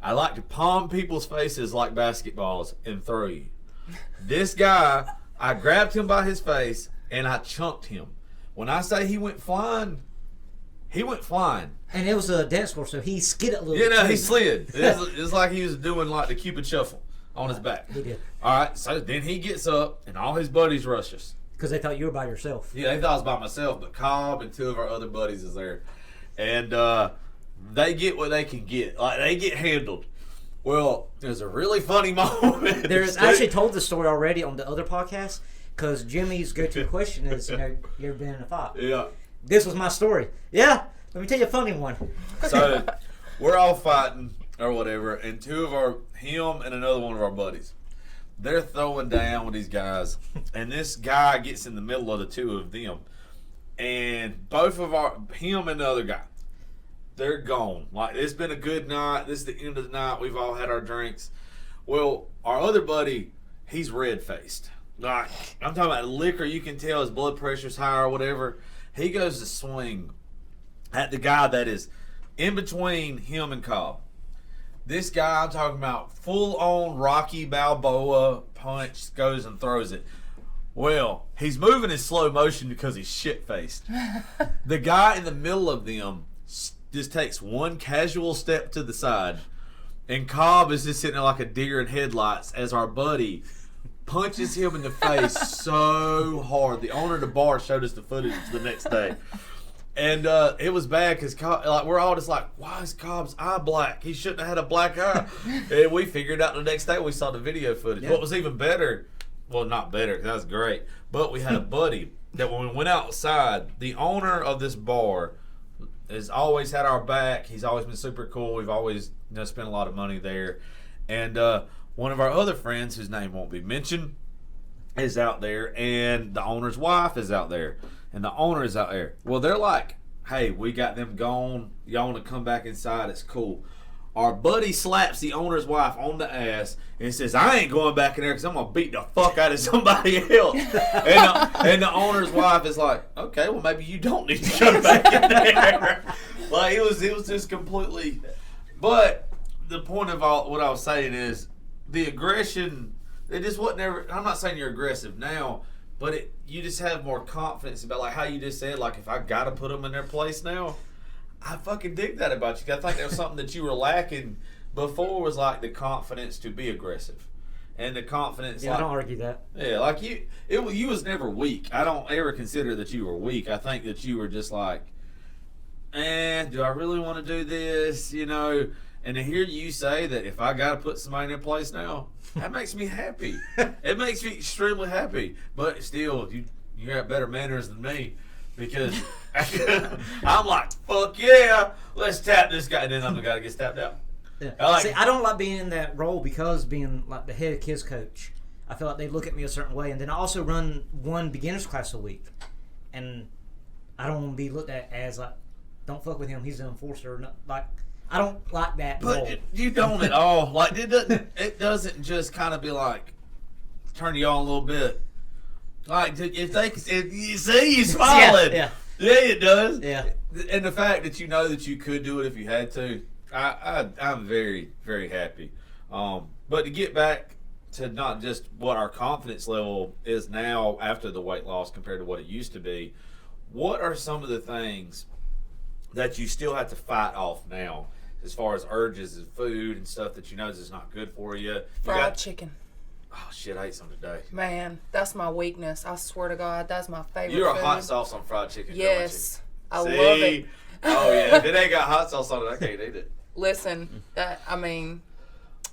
I like to palm people's faces like basketballs and throw you. This guy, I grabbed him by his face and I chunked him. When I say he went flying, he went flying. And it was a dance floor, so he skidded a little You bit. know, too. he slid. It's like he was doing like the Cupid shuffle on his back. He did. All right, so then he gets up, and all his buddies rush us. Because they thought you were by yourself. Yeah, they thought I was by myself, but Cobb and 2 of our other buddies is there. And they get what they can get. Like, they get handled. Well, there's a really funny moment. I actually told the story already on the other podcast, because Jimmy's go-to question is, you ever been in a fight? Yeah. This was my story. Yeah, let me tell you a funny one. So, we're all fighting or whatever, and him and another one of our buddies, they're throwing down with these guys, and this guy gets in the middle of the 2 of them, and both of him and the other guy, they're gone. Like, it's been a good night. This is the end of the night. We've all had our drinks. Well, our other buddy, he's red-faced. Like, I'm talking about liquor. You can tell his blood pressure's high or whatever. He goes to swing at the guy that is in between him and Cobb. This guy, I'm talking about, full-on Rocky Balboa punch, goes and throws it. Well, he's moving in slow motion because he's shit-faced. The guy in the middle of them just takes one casual step to the side, and Cobb is just sitting there like a deer in headlights as our buddy punches him in the face so hard. The owner of the bar showed us the footage the next day. And it was bad because we're all just like, why is Cobb's eye black? He shouldn't have had a black eye. And we figured out the next day we saw the video footage. Yeah. What was even better, well, not better, 'cause that was great, but we had a buddy that when we went outside, the owner of this bar has always had our back. He's always been super cool. We've always spent a lot of money there. And one of our other friends, whose name won't be mentioned, is out there, and the owner's wife is out there. And the owner is out there. Well, they're like, hey, we got them gone. Y'all want to come back inside? It's cool. Our buddy slaps the owner's wife on the ass and says, I ain't going back in there because I'm going to beat the fuck out of somebody else. And the owner's wife is like, okay, well, maybe you don't need to come back in there. Like, it was just completely. But the point of all what I was saying is the aggression, it just wasn't ever. I'm not saying you're aggressive now, but you just have more confidence about, like, how you just said, like, if I got to put them in their place now, I fucking dig that about you. I think that was something that you were lacking before, was, like, the confidence to be aggressive. And the confidence, Yeah, I don't argue that. yeah, like, you was never weak. I don't ever consider that you were weak. I think that you were just like, do I really want to do this, And to hear you say that if I got to put somebody in their place now, that makes me happy. It makes me extremely happy. But still, you got better manners than me, because I'm like, fuck yeah, let's tap this guy. And then I'm the guy that gets tapped out. Yeah. See, I don't like being in that role because being like the head kids coach, I feel like they look at me a certain way. And then I also run one beginners class a week. And I don't want to be looked at as like, don't fuck with him, he's an enforcer. No, like, I don't like that role. But you don't at all. Like, it doesn't just kind of be like, turn you on a little bit. Like, if you see you smiling. Yeah. Yeah, it does. Yeah. And the fact that you know that you could do it if you had to, I'm very, very happy. But to get back to not just what our confidence level is now after the weight loss compared to what it used to be, what are some of the things that you still have to fight off now, as far as urges and food and stuff that you know is not good for you? Fried chicken. Oh shit, I ate some today. Man, that's my weakness. I swear to God, that's my favorite You're a food. hot sauce on fried chicken. Yes, I See? love it. Oh yeah, if it ain't got hot sauce on it, I can't eat it. Listen,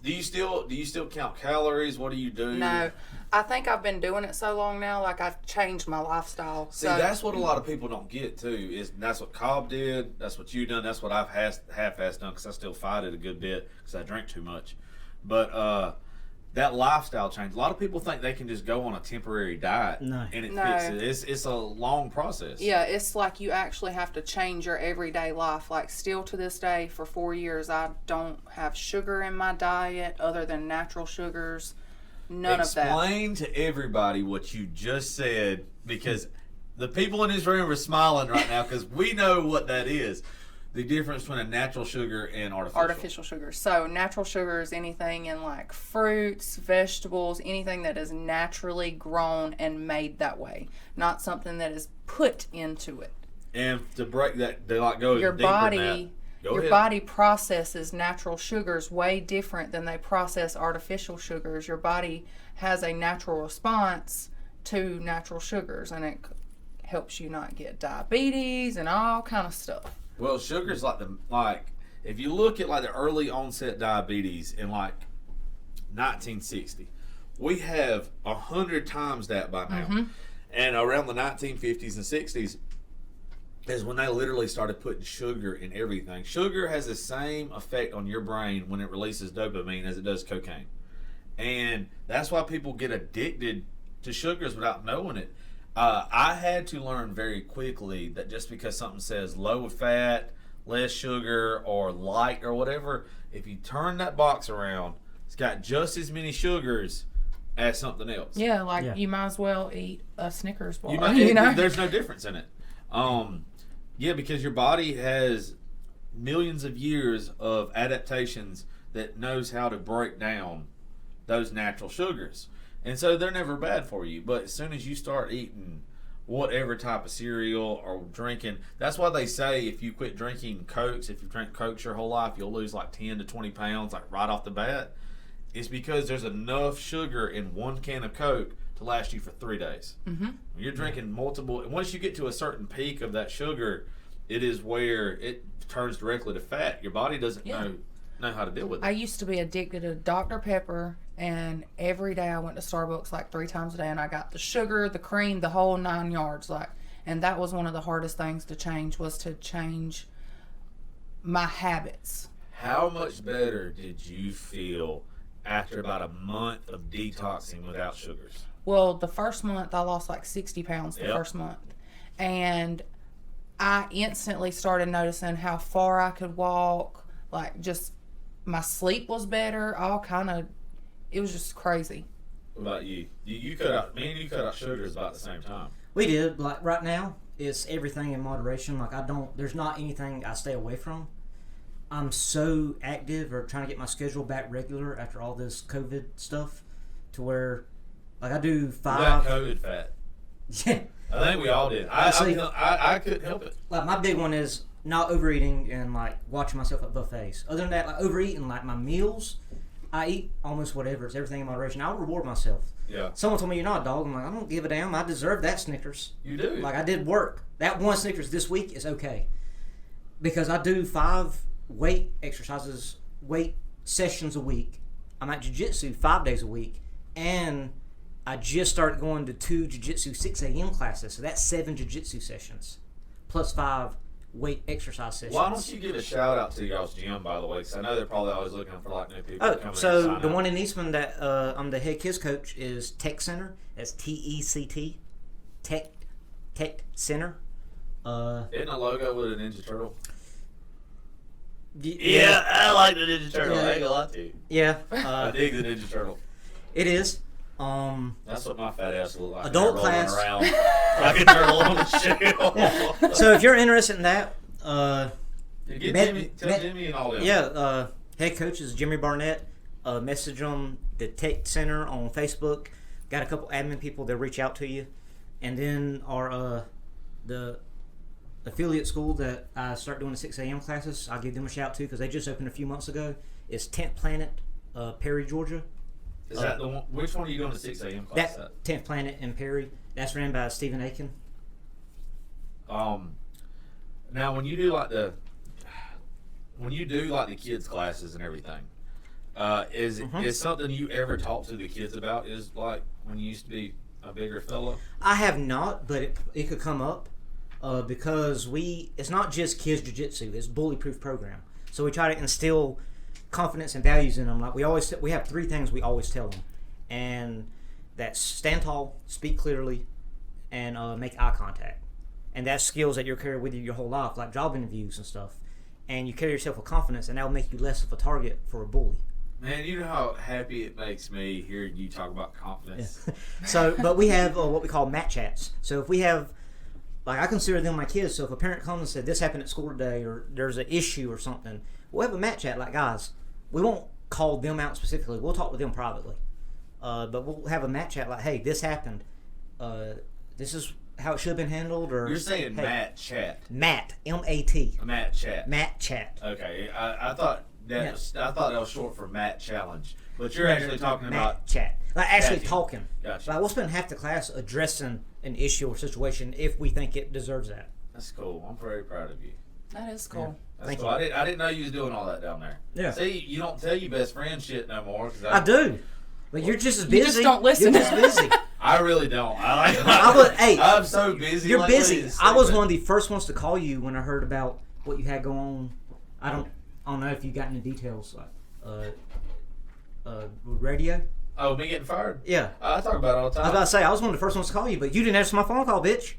Do you still count calories? What do you do? no. I think I've been doing it so long now, like I've changed my lifestyle. See, that's what a lot of people don't get too. Is that's what Cobb did. That's what you done. That's what I've half-assed done, because I still fight it a good bit because I drink too much. But that lifestyle change. A lot of people think they can just go on a temporary diet and it fixes it. It's a long process. Yeah, it's like you actually have to change your everyday life. Like, still to this day, for 4 years, I don't have sugar in my diet other than natural sugars. None of that. Explain to everybody what you just said, because the people in this room are smiling right now because we know what that is. The difference between a natural sugar and artificial. Artificial sugar. So natural sugar is anything in like fruits, vegetables, anything that is naturally grown and made that way. Not something that is put into it. And to break that, they like go Your deeper body, than that. Go your ahead. body processes natural sugars way different than they process artificial sugars. Your body has a natural response to natural sugars, and it helps you not get diabetes and all kind of stuff. Well, sugar's like if you look at like the early onset diabetes in like 1960, we have 100 times that by now. Mm-hmm. And around the 1950s and 60s is when they literally started putting sugar in everything. Sugar has the same effect on your brain when it releases dopamine as it does cocaine. And that's why people get addicted to sugars without knowing it. I had to learn very quickly that just because something says low fat, less sugar, or light or whatever, if you turn that box around, it's got just as many sugars as something else. Yeah, like you might as well eat a Snickers bar. There's no difference in it. Yeah, because your body has millions of years of adaptations that knows how to break down those natural sugars. And so they're never bad for you. But as soon as you start eating whatever type of cereal or drinking, that's why they say if you quit drinking Cokes, if you drink Cokes your whole life, you'll lose like 10 to 20 pounds like right off the bat. It's because there's enough sugar in one can of Coke to last you for 3 days. Mm-hmm. When you're drinking multiple, and once you get to a certain peak of that sugar, it is where it turns directly to fat. Your body doesn't know how to deal with it. I used to be addicted to Dr. Pepper, and every day I went to Starbucks like 3 times a day, and I got the sugar, the cream, the whole 9 yards. And that was one of the hardest things to change, was to change my habits. How much better did you feel after about a month of detoxing without sugars? Well, the first month I lost like 60 pounds the first month. And I instantly started noticing how far I could walk. Like, just my sleep was better. It was just crazy. What about you? You cut out, me and you cut out sugars about the same time. We did. Like right now, it's everything in moderation. Like there's not anything I stay away from. I'm so active or trying to get my schedule back regular after all this COVID stuff, to where like I do 5. You got COVID fat. Yeah. I think we all did. I couldn't help it. Like my big one is not overeating and like watching myself at buffets. Other than that, like overeating, like my meals, I eat almost whatever. It's everything in moderation. I'll reward myself. Yeah. Someone told me you're not a dog. I'm like, I don't give a damn. I deserve that Snickers. You do. Like I did work. That one Snickers this week is okay, because I do 5 weight exercises, weight sessions a week. I'm at jiu-jitsu 5 days a week, and I just started going to 2 jiu-jitsu 6 a.m. classes. So that's 7 jiu-jitsu sessions, plus 5 weight exercise sessions. Why don't you give a shout out to y'all's gym, by the way? Because I know they're probably always looking for like new people. Oh, to come so in and the sign one up. in Eastman that I'm the head kids coach is Tech Center. That's TECT, Tech Center. Isn't a logo with a Ninja Turtle? Yeah, I like the Ninja Turtle. Yeah. I ain't gonna lie to you. Yeah, I dig the Ninja Turtle. it is. That's what my fat ass look like. Adult rolling class. around like a turtle on the shell. So if you're interested in that, Get Met- Jimmy and all them. yeah, head coach is Jimmy Barnett. Message on the Tech Center on Facebook. Got a couple admin people that reach out to you, and then our the affiliate school that I start doing the 6 a.m. classes, I'll give them a shout too, because they just opened a few months ago. It's 10th Planet, Perry, Georgia. Is that the one? Which one are you going to 6 a.m. class at? That 10th Planet in Perry. That's ran by Stephen Aiken. Now when you do like the kids classes and everything, is something you ever talk to the kids about? Is like when you used to be a bigger fella? I have not, but it could come up because it's not just kids jiu-jitsu, it's bully-proof program. So we try to instill confidence and values in them. Like we have 3 things we always tell them, and that's stand tall, speak clearly, and make eye contact. And that's skills that you'll carry with you your whole life, like job interviews and stuff. And you carry yourself with confidence, and that'll make you less of a target for a bully. Man, you know how happy it makes me hearing you talk about confidence. Yeah. So, but we have what we call mat chats. So if we have, like, I consider them my kids. So if a parent comes and said this happened at school today, or there's an issue or something, we'll have a mat chat. Like, guys, we won't call them out specifically. We'll talk with them privately. But we'll have a mat chat like, hey, this happened. This is how it should have been handled, or You're saying Matt Chat. Matt M-A-T. Matt Chat. Matt Chat. Okay, I thought that Yeah. was short for Matt Challenge, but you're actually talking Matt about Chat. Like actually chatting. talking. Gotcha. Like we'll spend half the class addressing an issue or situation if we think it deserves that. That's cool. I'm very proud of you. That is cool. That's Thank cool. you. I didn't know you was doing all that down there. Yeah. See, you don't tell your best friend shit no more. Cause I do. But you're just as busy. You just don't listen. You're just busy. I really don't. Hey, I'm so busy. You're lately, busy. it's I was stupid. one of the first ones to call you when I heard about what you had going on. I don't know if you got any details like radio. Oh, me getting fired? Yeah. I talk about it all the I time. was about to say I was one of the first ones to call you, but you didn't answer my phone call, bitch.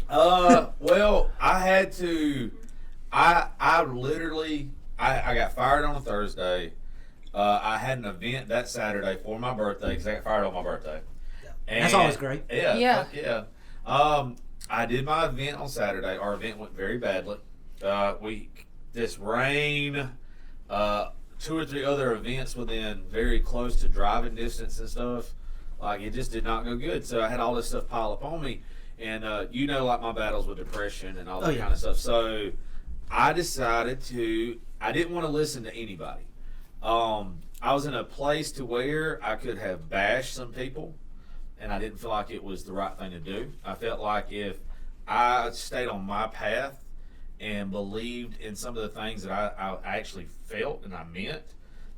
Well, I had to. I literally got fired on a Thursday. I had an event that Saturday for my birthday because I got fired on my birthday. And That's always great. Yeah. Yeah. Fuck yeah. I did my event on Saturday. Our event went very badly. This rain, 2 or 3 other events within very close to driving distance and stuff. Like it just did not go good. So I had all this stuff pile up on me, and like my battles with depression and all that kind of stuff. So I decided I didn't want to listen to anybody. I was in a place to where I could have bashed some people, and I didn't feel like it was the right thing to do. I felt like if I stayed on my path and believed in some of the things that I actually felt and I meant,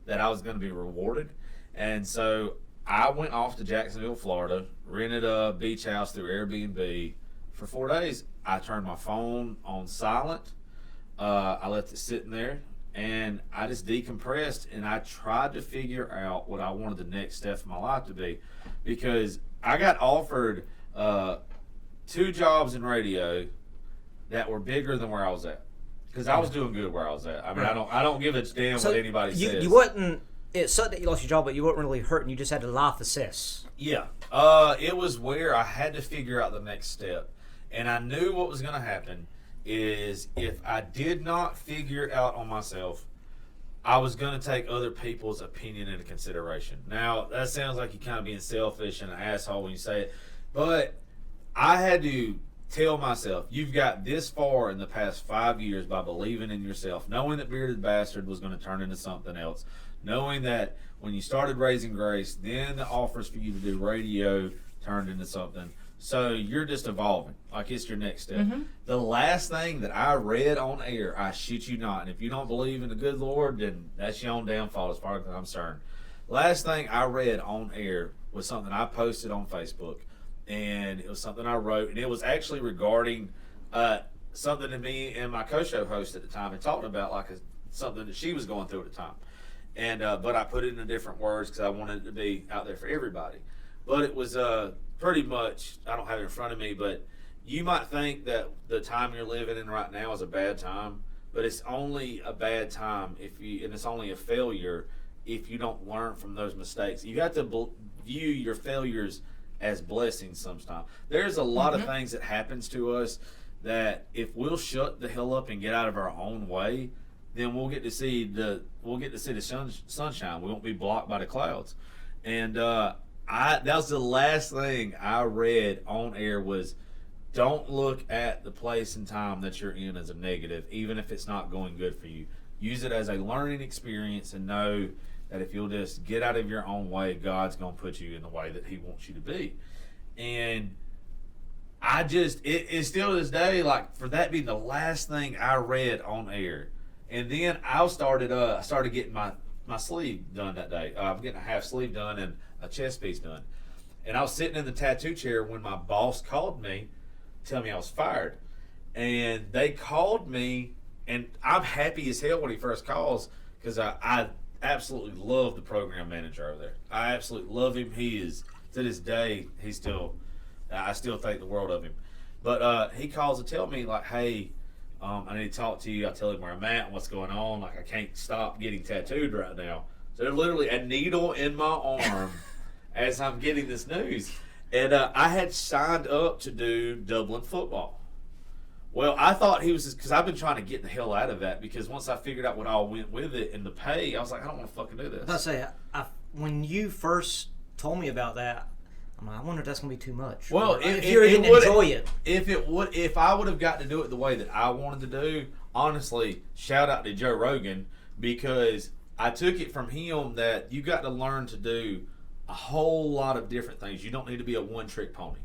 that I was going to be rewarded. And so I went off to Jacksonville, Florida, rented a beach house through Airbnb for 4 days. I turned my phone on silent. I left it sitting there, and I just decompressed, and I tried to figure out what I wanted the next step of my life to be, because I got offered 2 jobs in radio that were bigger than where I was at, because I was doing good where I was at. I mean, I don't give a damn what anybody says. You wasn't. It sucked that you lost your job, but you weren't really hurting. You just had to life assess. Yeah. It was where I had to figure out the next step, and I knew what was going to happen is if I did not figure it out on myself, I was going to take other people's opinion into consideration. Now, that sounds like you're kind of being selfish and an asshole when you say it, but I had to tell myself, you've got this far in the past 5 years by believing in yourself, knowing that Bearded Bastard was going to turn into something else, knowing that when you started Raising Grace, then the offers for you to do radio turned into something. So you're just evolving, like it's your next step. Mm-hmm. The last thing that I read on air, I shit you not, and if you don't believe in the good Lord, then that's your own downfall as far as I'm concerned. Last thing I read on air was something I posted on Facebook, and it was something I wrote, and it was actually regarding something that me and my co-show host at the time had talked about, like something that she was going through at the time. And but I put it in different words because I wanted it to be out there for everybody. But it was pretty much, I don't have it in front of me, but you might think that the time you're living in right now is a bad time, but it's only a bad time and it's only a failure if you don't learn from those mistakes. You have to view your failures as blessings sometimes. There's a lot of things that happens to us that if we'll shut the hell up and get out of our own way, then we'll get to see the sunshine. We won't be blocked by the clouds. And that was the last thing I read on air was, don't look at the place and time that you're in as a negative, even if it's not going good for you. Use it as a learning experience and know that if you'll just get out of your own way, God's going to put you in the way that He wants you to be. And it's still to this day, like, for that being the last thing I read on air. And then I started getting my sleeve done that day. I'm getting a half sleeve done and a chest piece done. And I was sitting in the tattoo chair when my boss called me, telling me I was fired. And they called me, and I'm happy as hell when he first calls, because I absolutely love the program manager over there. I absolutely love him. He is, to this day, I still think the world of him. But he calls to tell me, like, hey, I need to talk to you. I tell him where I'm at and what's going on. Like, I can't stop getting tattooed right now. So there's literally a needle in my arm as I'm getting this news. And I had signed up to do Dublin football. Well, I thought he was, because I've been trying to get the hell out of that, because once I figured out what all went with it and the pay, I was like, I don't want to fucking do this. I say, when you first told me about that, I'm like, I wonder if that's gonna be too much. Well, if you didn't enjoy it. If I would have got to do it the way that I wanted to do, honestly, shout out to Joe Rogan, because I took it from him that you got to learn to do a whole lot of different things. You don't need to be a one-trick pony.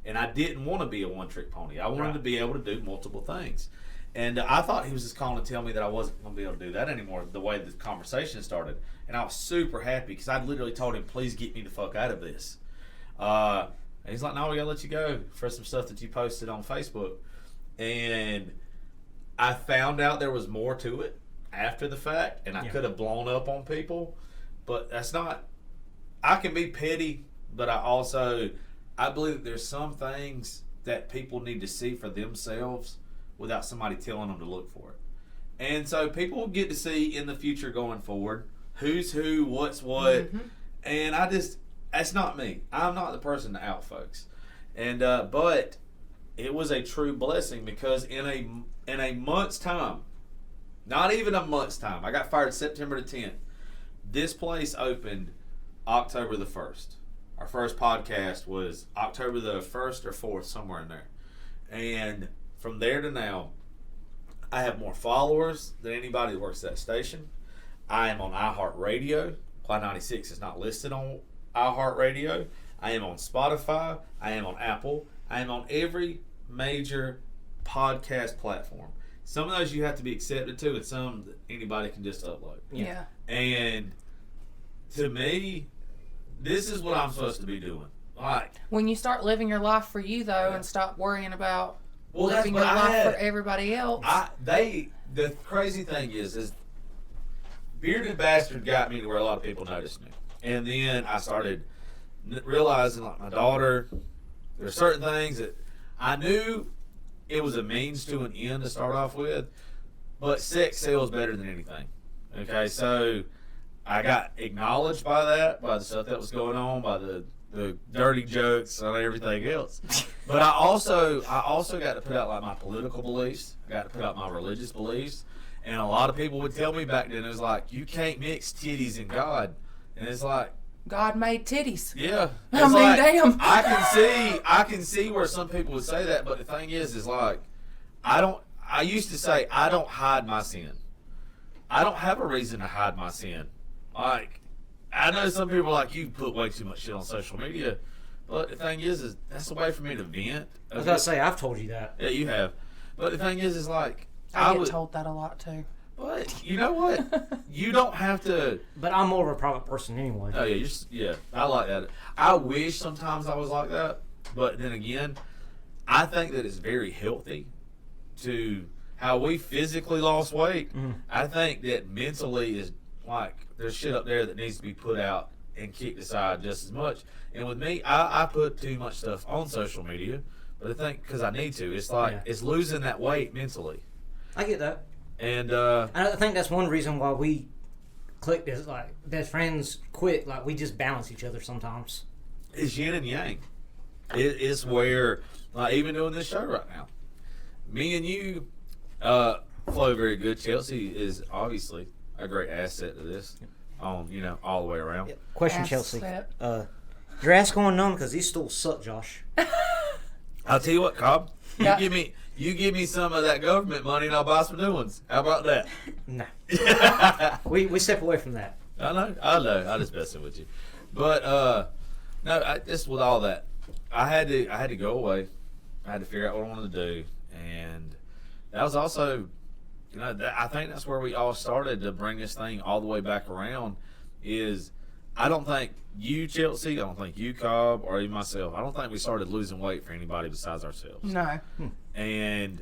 And I didn't want to be a one-trick pony. I wanted to be able to do multiple things. And I thought he was just calling to tell me that I wasn't going to be able to do that anymore, the way the conversation started. And I was super happy because I literally told him, please get me the fuck out of this. And he's like, no, we got to let you go for some stuff that you posted on Facebook. And I found out there was more to it after the fact, and I could have blown up on people. But that's not... I can be petty, but I believe that there's some things that people need to see for themselves without somebody telling them to look for it. And so people will get to see in the future going forward who's who, what's what. Mm-hmm. And that's not me. I'm not the person to out folks. And but it was a true blessing, because in a month's time, not even a month's time, I got fired September the 10th. This place opened October the 1st. Our first podcast was October the 1st or 4th, somewhere in there. And from there to now, I have more followers than anybody that works at that station. I am on iHeartRadio. Apply 96 is not listed on iHeartRadio. I am on Spotify. I am on Apple. I am on every major podcast platform. Some of those you have to be accepted to, and some that anybody can just upload. Yeah. And to me, this is what I'm supposed to be doing. Like, when you start living your life for you, though, and stop worrying about living your life for everybody else. The crazy thing is Bearded Bastard got me to where a lot of people noticed me. And then I started realizing, like, my daughter, there's certain things that I knew it was a means to an end to start off with, but sex sells better than anything. Okay, so I got acknowledged by that, by the stuff that was going on, by the dirty jokes and everything else. But I also got to put out, like, my political beliefs. I got to put out my religious beliefs. And a lot of people would tell me back then, it was like, you can't mix titties and God. And it's like, God made titties. Yeah. I mean, like, damn. I can see where some people would say that, but the thing is like, I used to say, I don't hide my sin. I don't have a reason to hide my sin. Like, I know some people are like, you put way too much shit on social media, but the thing is that's a way for me to vent. I was going to say, I've told you that. Yeah, you have. But the thing is like, I get told that a lot too. But you know what? You don't have to. But I'm more of a private person anyway. Oh yeah, I like that. I wish sometimes I was like that, but then again, I think that it's very healthy to how we physically lost weight. Mm-hmm. I think that mentally is like there's shit up there that needs to be put out and kicked aside just as much. And with me, I put too much stuff on social media, but I think because I need to, it's like it's losing that weight mentally. I get that. And I think that's one reason why we clicked as like best friends quick. Like we just balance each other sometimes. It's yin and yang. It's where like even doing this show right now, me and you flow very good. Chelsea is obviously a great asset to this. All the way around. Question, Chelsea. Your ass going numb because these stools suck, Josh. I'll tell you what, Cobb. You give me some of that government money and I'll buy some new ones. How about that? No. we step away from that. I know. I'm just messing with you. But no, just with all that, I had to go away. I had to figure out what I wanted to do, and that was also, I think that's where we all started to bring this thing all the way back around. Is I don't think you, Chelsea, I don't think you, Cobb, or even myself, I don't think we started losing weight for anybody besides ourselves. No. And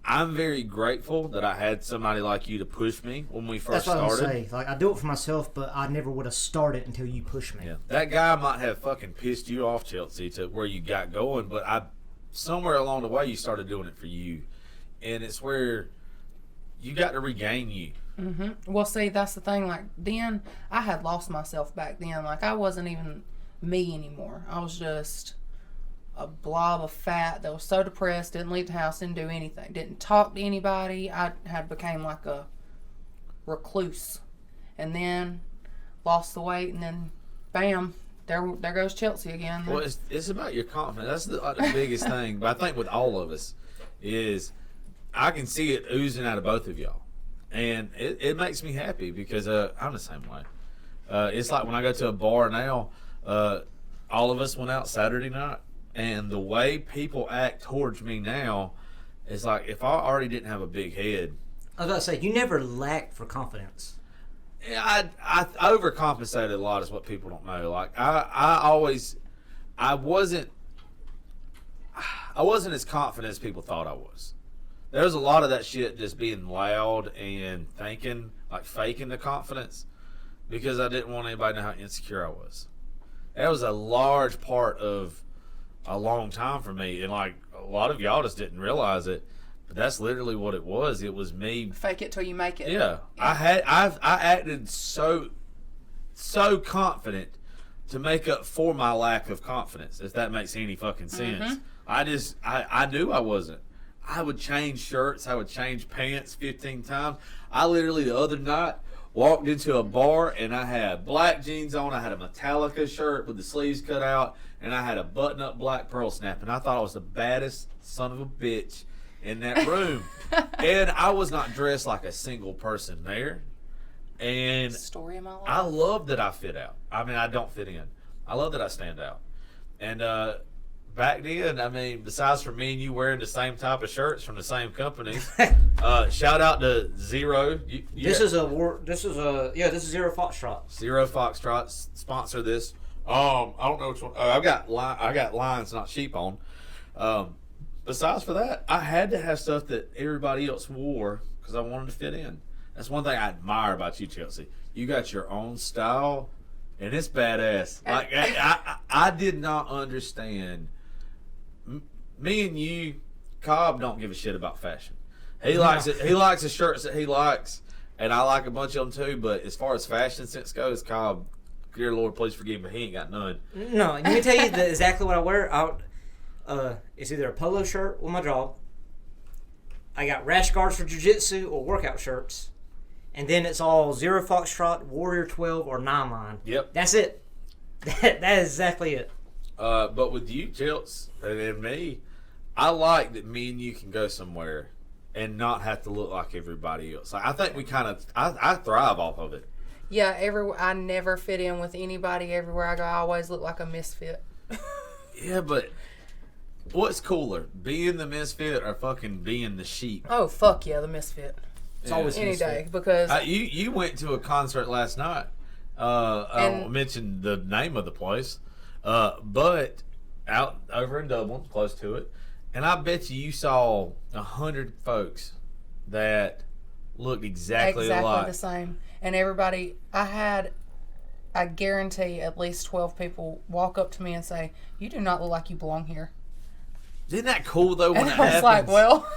I'm very grateful that I had somebody like you to push me when we first started. That's what I was say. Like, I do it for myself, but I never would have started until you pushed me. Yeah. That guy might have fucking pissed you off, Chelsea, to where you got going, but somewhere along the way you started doing it for you. And it's where you got to regain you. Mm-hmm. Well, see, that's the thing. Like, then I had lost myself back then. Like, I wasn't even me anymore. I was just a blob of fat that was so depressed, didn't leave the house, didn't do anything, didn't talk to anybody. I had became like a recluse, and then lost the weight, and then bam, there goes Chelsea again. Well, it's about your confidence. That's the biggest thing. But I think with all of us is I can see it oozing out of both of y'all. And it makes me happy because I'm the same way. It's like when I go to a bar now, all of us went out Saturday night, and the way people act towards me now is like if I already didn't have a big head. I was about to say, you never lacked for confidence. Yeah, I overcompensated a lot is what people don't know. Like I wasn't as confident as people thought I was. There was a lot of that shit just being loud and thinking, like faking the confidence, because I didn't want anybody to know how insecure I was. That was a large part of a long time for me, and like a lot of y'all just didn't realize it, but that's literally what it was. It was me. Fake it till you make it. Yeah. I acted so confident to make up for my lack of confidence, if that makes any fucking sense. I knew I wasn't. I would change shirts. I would change pants 15 times. I literally the other night walked into a bar and I had black jeans on. I had a Metallica shirt with the sleeves cut out, and I had a button-up black pearl snap. And I thought I was the baddest son of a bitch in that room. And I was not dressed like a single person there. And Story of my life. I love that I fit out. I mean, I don't fit in. I love that I stand out. And back then, I mean, besides for me and you wearing the same type of shirts from the same companies, shout out to Zero. This is Zero Foxtrot. Zero Foxtrot sponsor this. I don't know which one. I got lions, not sheep on. Besides for that, I had to have stuff that everybody else wore because I wanted to fit in. That's one thing I admire about you, Chelsea. You got your own style, and it's badass. Like I did not understand. Me and you, Cobb don't give a shit about fashion. He likes it. He likes the shirts that he likes, and I like a bunch of them too. But as far as fashion sense goes, Cobb, dear Lord, please forgive me. He ain't got none. No, let me tell you exactly what I wear. It's either a polo shirt with my job. I got rash guards for jiu-jitsu or workout shirts, and then it's all Zero Foxtrot, Warrior 12, or 9-line. Yep, that's it. That is exactly it. But with you, Chelsea, and me, I like that me and you can go somewhere and not have to look like everybody else. Like, I think we kind of, I thrive off of it. Yeah, I never fit in with anybody everywhere I go. I always look like a misfit. Yeah, but what's cooler, being the misfit or fucking being the sheep? Oh, fuck yeah, the misfit. It's always any misfit. day, because you went to a concert last night. I won't mention the name of the place, but out over in Dublin, close to it, and I bet you saw 100 folks that looked exactly alike. the same. And everybody, I guarantee at least 12 people walk up to me and say, "You do not look like you belong here." Isn't that cool though when and that I was happens? like, well,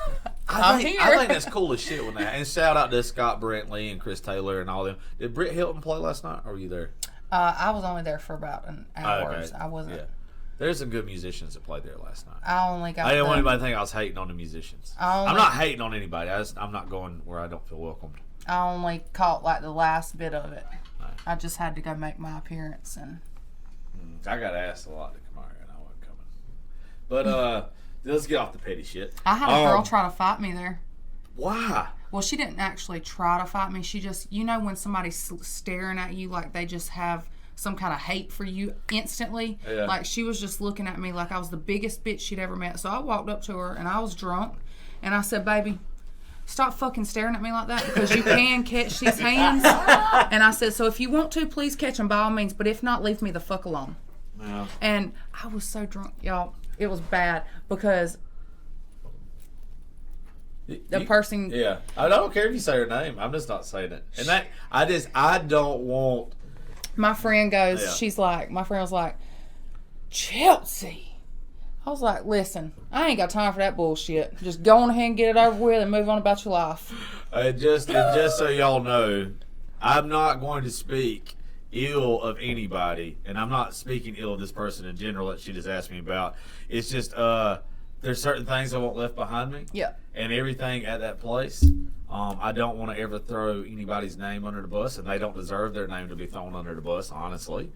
I I'm think here. that's cool as shit when that. And shout out to Scott Brantley and Chris Taylor and all them. Did Britt Hilton play last night, or were you there? I was only there for about an hour. Okay. I wasn't. Yeah. There's some good musicians that played there last night. I only got. I didn't want anybody to think I was hating on the musicians. I'm only- not hating on anybody. I'm not going where I don't feel welcomed. I only caught like the last bit of it. Right. I just had to go make my appearance, and I got asked a lot to come out here, and I wasn't coming. But let's get off the petty shit. I had a girl try to fight me there. Why? Well, she didn't actually try to fight me. She just, when somebody's staring at you like they just have some kind of hate for you instantly. Yeah. Like she was just looking at me like I was the biggest bitch she'd ever met. So I walked up to her and I was drunk, and I said, "Baby, stop fucking staring at me like that, because you can catch these hands." And I said, "So if you want to, please catch them by all means. But if not, leave me the fuck alone." Yeah. And I was so drunk, y'all. It was bad because the person. Yeah. I don't care if you say her name. I'm just not saying it. And that I don't want. My friend goes, Yeah. my friend was like, "Chelsea." I was like, "Listen, I ain't got time for that bullshit. Just go on ahead and get it over with and move on about your life." Just so y'all know, I'm not going to speak ill of anybody, and I'm not speaking ill of this person in general that she just asked me about. It's just there's certain things I want left behind me. Yeah. And everything at that place, I don't want to ever throw anybody's name under the bus, and they don't deserve their name to be thrown under the bus, honestly.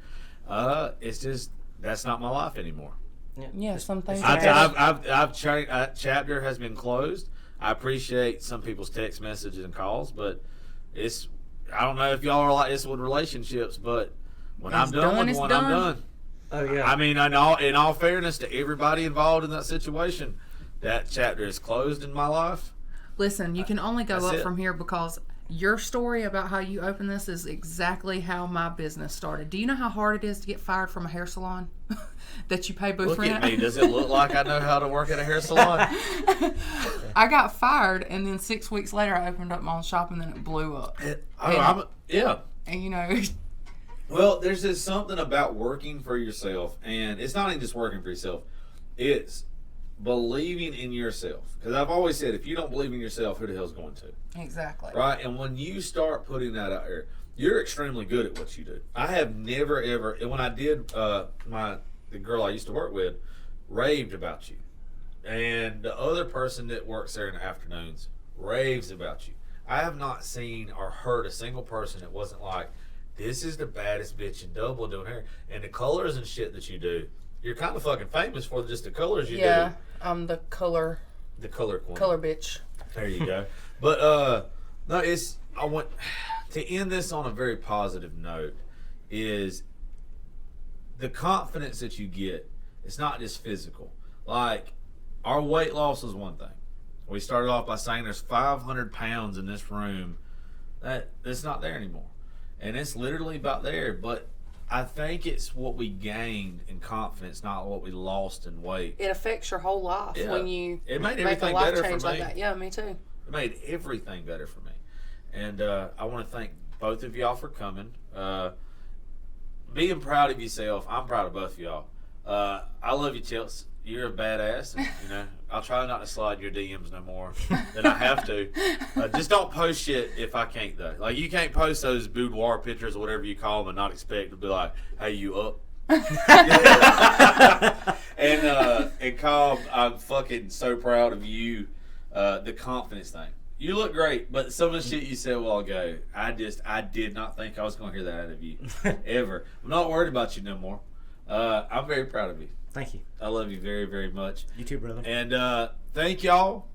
It's just that's not my life anymore. Yeah, some things. Chapter has been closed. I appreciate some people's text messages and calls, but I don't know if y'all are like this with relationships, but when I'm done with one, I'm done. Oh yeah. I mean, in all fairness to everybody involved in that situation, that chapter is closed in my life. Listen, you can only go That's up it. from here because your story about how you opened this is exactly how my business started. Do you know how hard it is to get fired from a hair salon that you pay booth Look rent? at me. Does it look like I know how to work at a hair salon? I got fired, and then 6 weeks later, I opened up my own shop, and then it blew up. Yeah. And you know, Well, there's just something about working for yourself, and it's not even just working for yourself. It's believing in yourself. Because I've always said, if you don't believe in yourself, who the hell's going to? exactly. Right? And when you start putting that out there, you're extremely good at what you do. I have never, ever, and when I did, the girl I used to work with raved about you. And the other person that works there in the afternoons raves about you. I have not seen or heard a single person that wasn't like, this is the baddest bitch in Dublin doing hair. And the colors and shit that you do, you're kind of fucking famous for just the colors you do. Yeah, I'm the color Queen. color bitch. There you go. But no, I want to end this on a very positive note. Is the confidence that you get? It's not just physical. Like our weight loss is one thing. We started off by saying there's 500 pounds in this room. That's not there anymore, and it's literally about there. But I think it's what we gained in confidence, not what we lost in weight. It affects your whole life when you It made make a everything life better change for like me. that. Yeah, me too. It made everything better for me. And I want to thank both of y'all for coming. Being proud of yourself. I'm proud of both of y'all. I love you, Chelsea. You're a badass. And, I'll try not to slide your DMs no more than I have to. Just don't post shit if I can't, though. Like, you can't post those boudoir pictures or whatever you call them and not expect to be like, hey, you up? And Cobb, I'm fucking so proud of you. The confidence thing. You look great, but some of the shit you said a while ago, I did not think I was going to hear that out of you ever. I'm not worried about you no more. I'm very proud of you. Thank you. I love you very, very much. You too, brother. And thank y'all.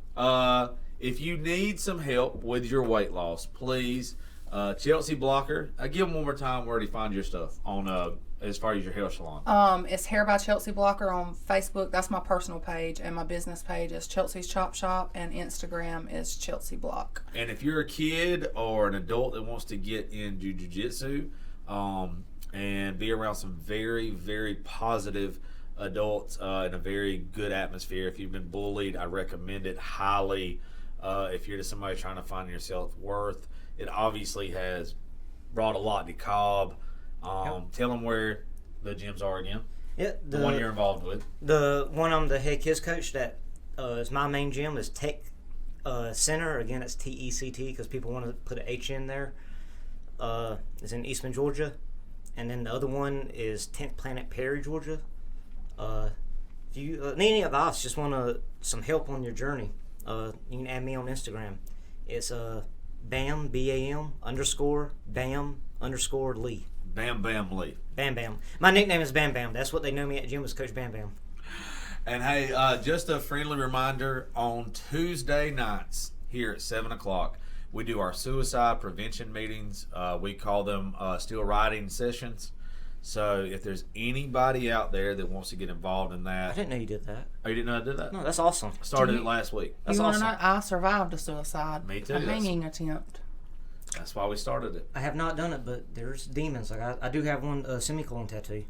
If you need some help with your weight loss, please, Chelsea Blocker. Give them one more time where to find your stuff on as far as your hair salon. It's Hair by Chelsea Blocker on Facebook. That's my personal page, and my business page is Chelsea's Chop Shop, and Instagram is Chelsea Block. And if you're a kid or an adult that wants to get into jiu-jitsu and be around some very, very positive adults in a very good atmosphere, if you've been bullied, I recommend it highly. If you're just somebody trying to find your self-worth, it obviously has brought a lot to Cobb. Tell them where the gyms are again. Yeah, the one you're involved with. The one I'm the head kids coach that is my main gym is Tech Center. Again, it's TECT because people want to put an H in there. It's in Eastman, Georgia. And then the other one is 10th Planet Perry, Georgia. If you need any advice, just want some help on your journey, you can add me on Instagram. It's BAM, BAM _ Lee. Bam Bam Lee. Bam Bam. My nickname is Bam Bam. That's what they know me at gym as Coach Bam Bam. And hey, just a friendly reminder, on Tuesday nights here at 7 o'clock, we do our suicide prevention meetings. We call them still riding sessions. So if there's anybody out there that wants to get involved in that. I didn't know you did that. Oh, you didn't know I did that? No, that's awesome. Started it last week. That's you want to awesome. know? I survived a suicide. Me too. A hanging attempt. That's why we started it. I have not done it, but there's demons. Like I do have one semicolon tattoo.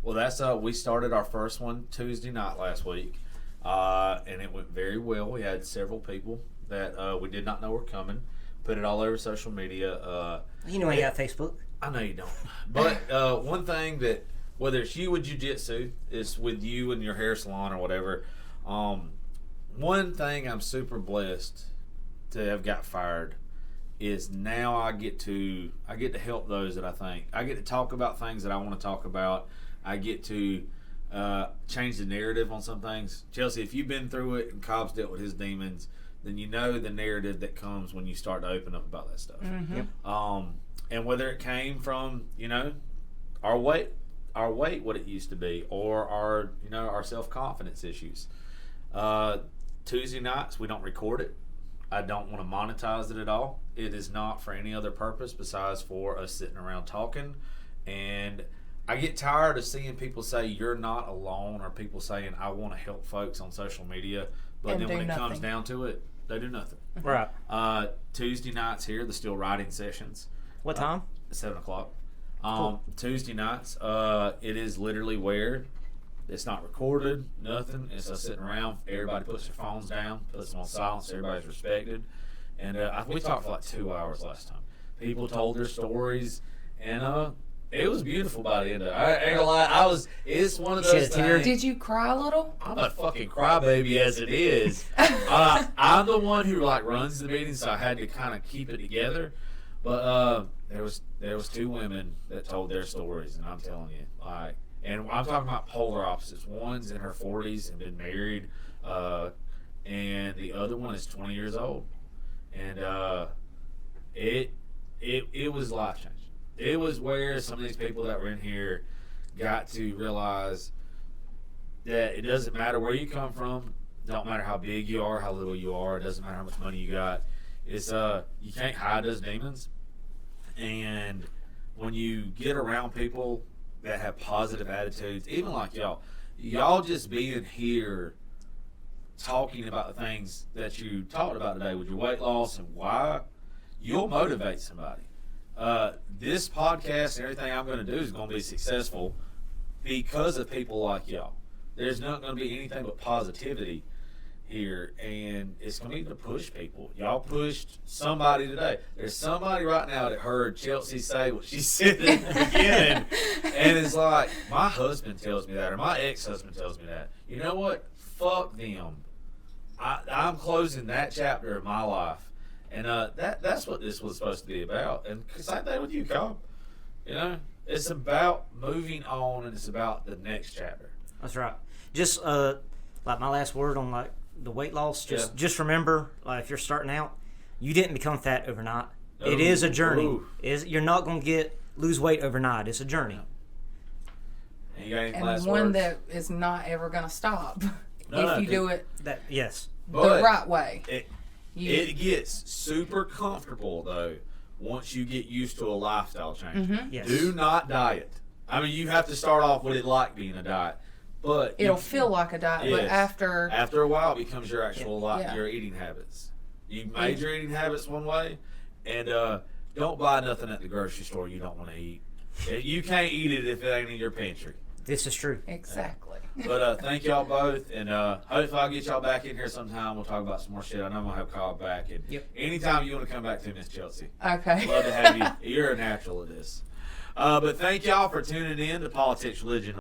Well, that's we started our first one Tuesday night last week, and it went very well. We had several people that we did not know were coming. Put it all over social media. You know I got Facebook. I know you don't. But one thing that, whether it's you with jiu-jitsu, it's with you and your hair salon or whatever, one thing I'm super blessed to have got fired is now I get to help those that I get to talk about things that I want to talk about. I get to change the narrative on some things. Chelsea, if you've been through it and Cobb's dealt with his demons, then you know the narrative that comes when you start to open up about that stuff. Mm-hmm. Yep. And whether it came from, our weight our weight what it used to be, or our self-confidence issues. Tuesday nights we don't record it. I don't want to monetize it at all. It is not for any other purpose besides for us sitting around talking. And I get tired of seeing people say you're not alone, or people saying I want to help folks on social media, but And then do when it comes nothing. down to it, they do nothing. Right. Tuesday nights here, the still writing sessions. What time? 7:00. Cool. Tuesday nights, it is literally where it's not recorded, nothing. It's us sitting around. Everybody puts their phones down, puts them on silence. Everybody's respected. And we talked for like 2 hours last time. People told their stories, and it was beautiful by the end of it. I ain't gonna lie, it's one of those Shed a tear? things. Did you cry a little? I'm a fucking crybaby as it is. I'm the one who like runs the meeting, so I had to kind of keep it together. But there was 2 women that told their stories, and I'm telling you, like, and I'm talking about polar opposites. One's in her 40s and been married, and the other one is 20 years old, and it was life changing. It was where some of these people that were in here got to realize that it doesn't matter where you come from, don't matter how big you are, how little you are, it doesn't matter how much money you got. It's you can't hide those demons. And when you get around people that have positive attitudes, even like y'all just being here talking about the things that you talked about today with your weight loss and why, you'll motivate somebody. This podcast and everything I'm going to do is going to be successful because of people like y'all. There's not going to be anything but positivity here, and it's going to be to push people. Y'all pushed somebody today. There's somebody right now that heard Chelsea say what she said in the beginning, and it's like, my husband tells me that, or my ex-husband tells me that. You know what? Fuck them. I'm closing that chapter of my life, and that's what this was supposed to be about. And same thing with you, Cobb. You know, it's about moving on, and it's about the next chapter. That's right. Just like my last word on like the weight loss. Just remember, like, if you're starting out, you didn't become fat overnight. It is a journey. You're not going to lose weight overnight. It's a journey. And you got any And last one words? that is not ever going to stop No, if you do it Yes. the right way. It gets super comfortable though once you get used to a lifestyle change. Mm-hmm. Yes. Do not diet. I mean, you have to start off with it like being a diet, but It'll feel like a diet, but Yes. after a while, it becomes your actual Yeah. your eating habits. You made your eating habits one way, and don't buy nothing at the grocery store you don't want to eat. You can't eat it if it ain't in your pantry. This is true. exactly. But thank y'all both, and hopefully I'll get y'all back in here sometime. We'll talk about some more shit. I know I'm gonna have Cobb back, and anytime you want to come back to Miss Chelsea, Okay. love to have you. You're a natural at this. But thank y'all for tuning in to Politics, Religion,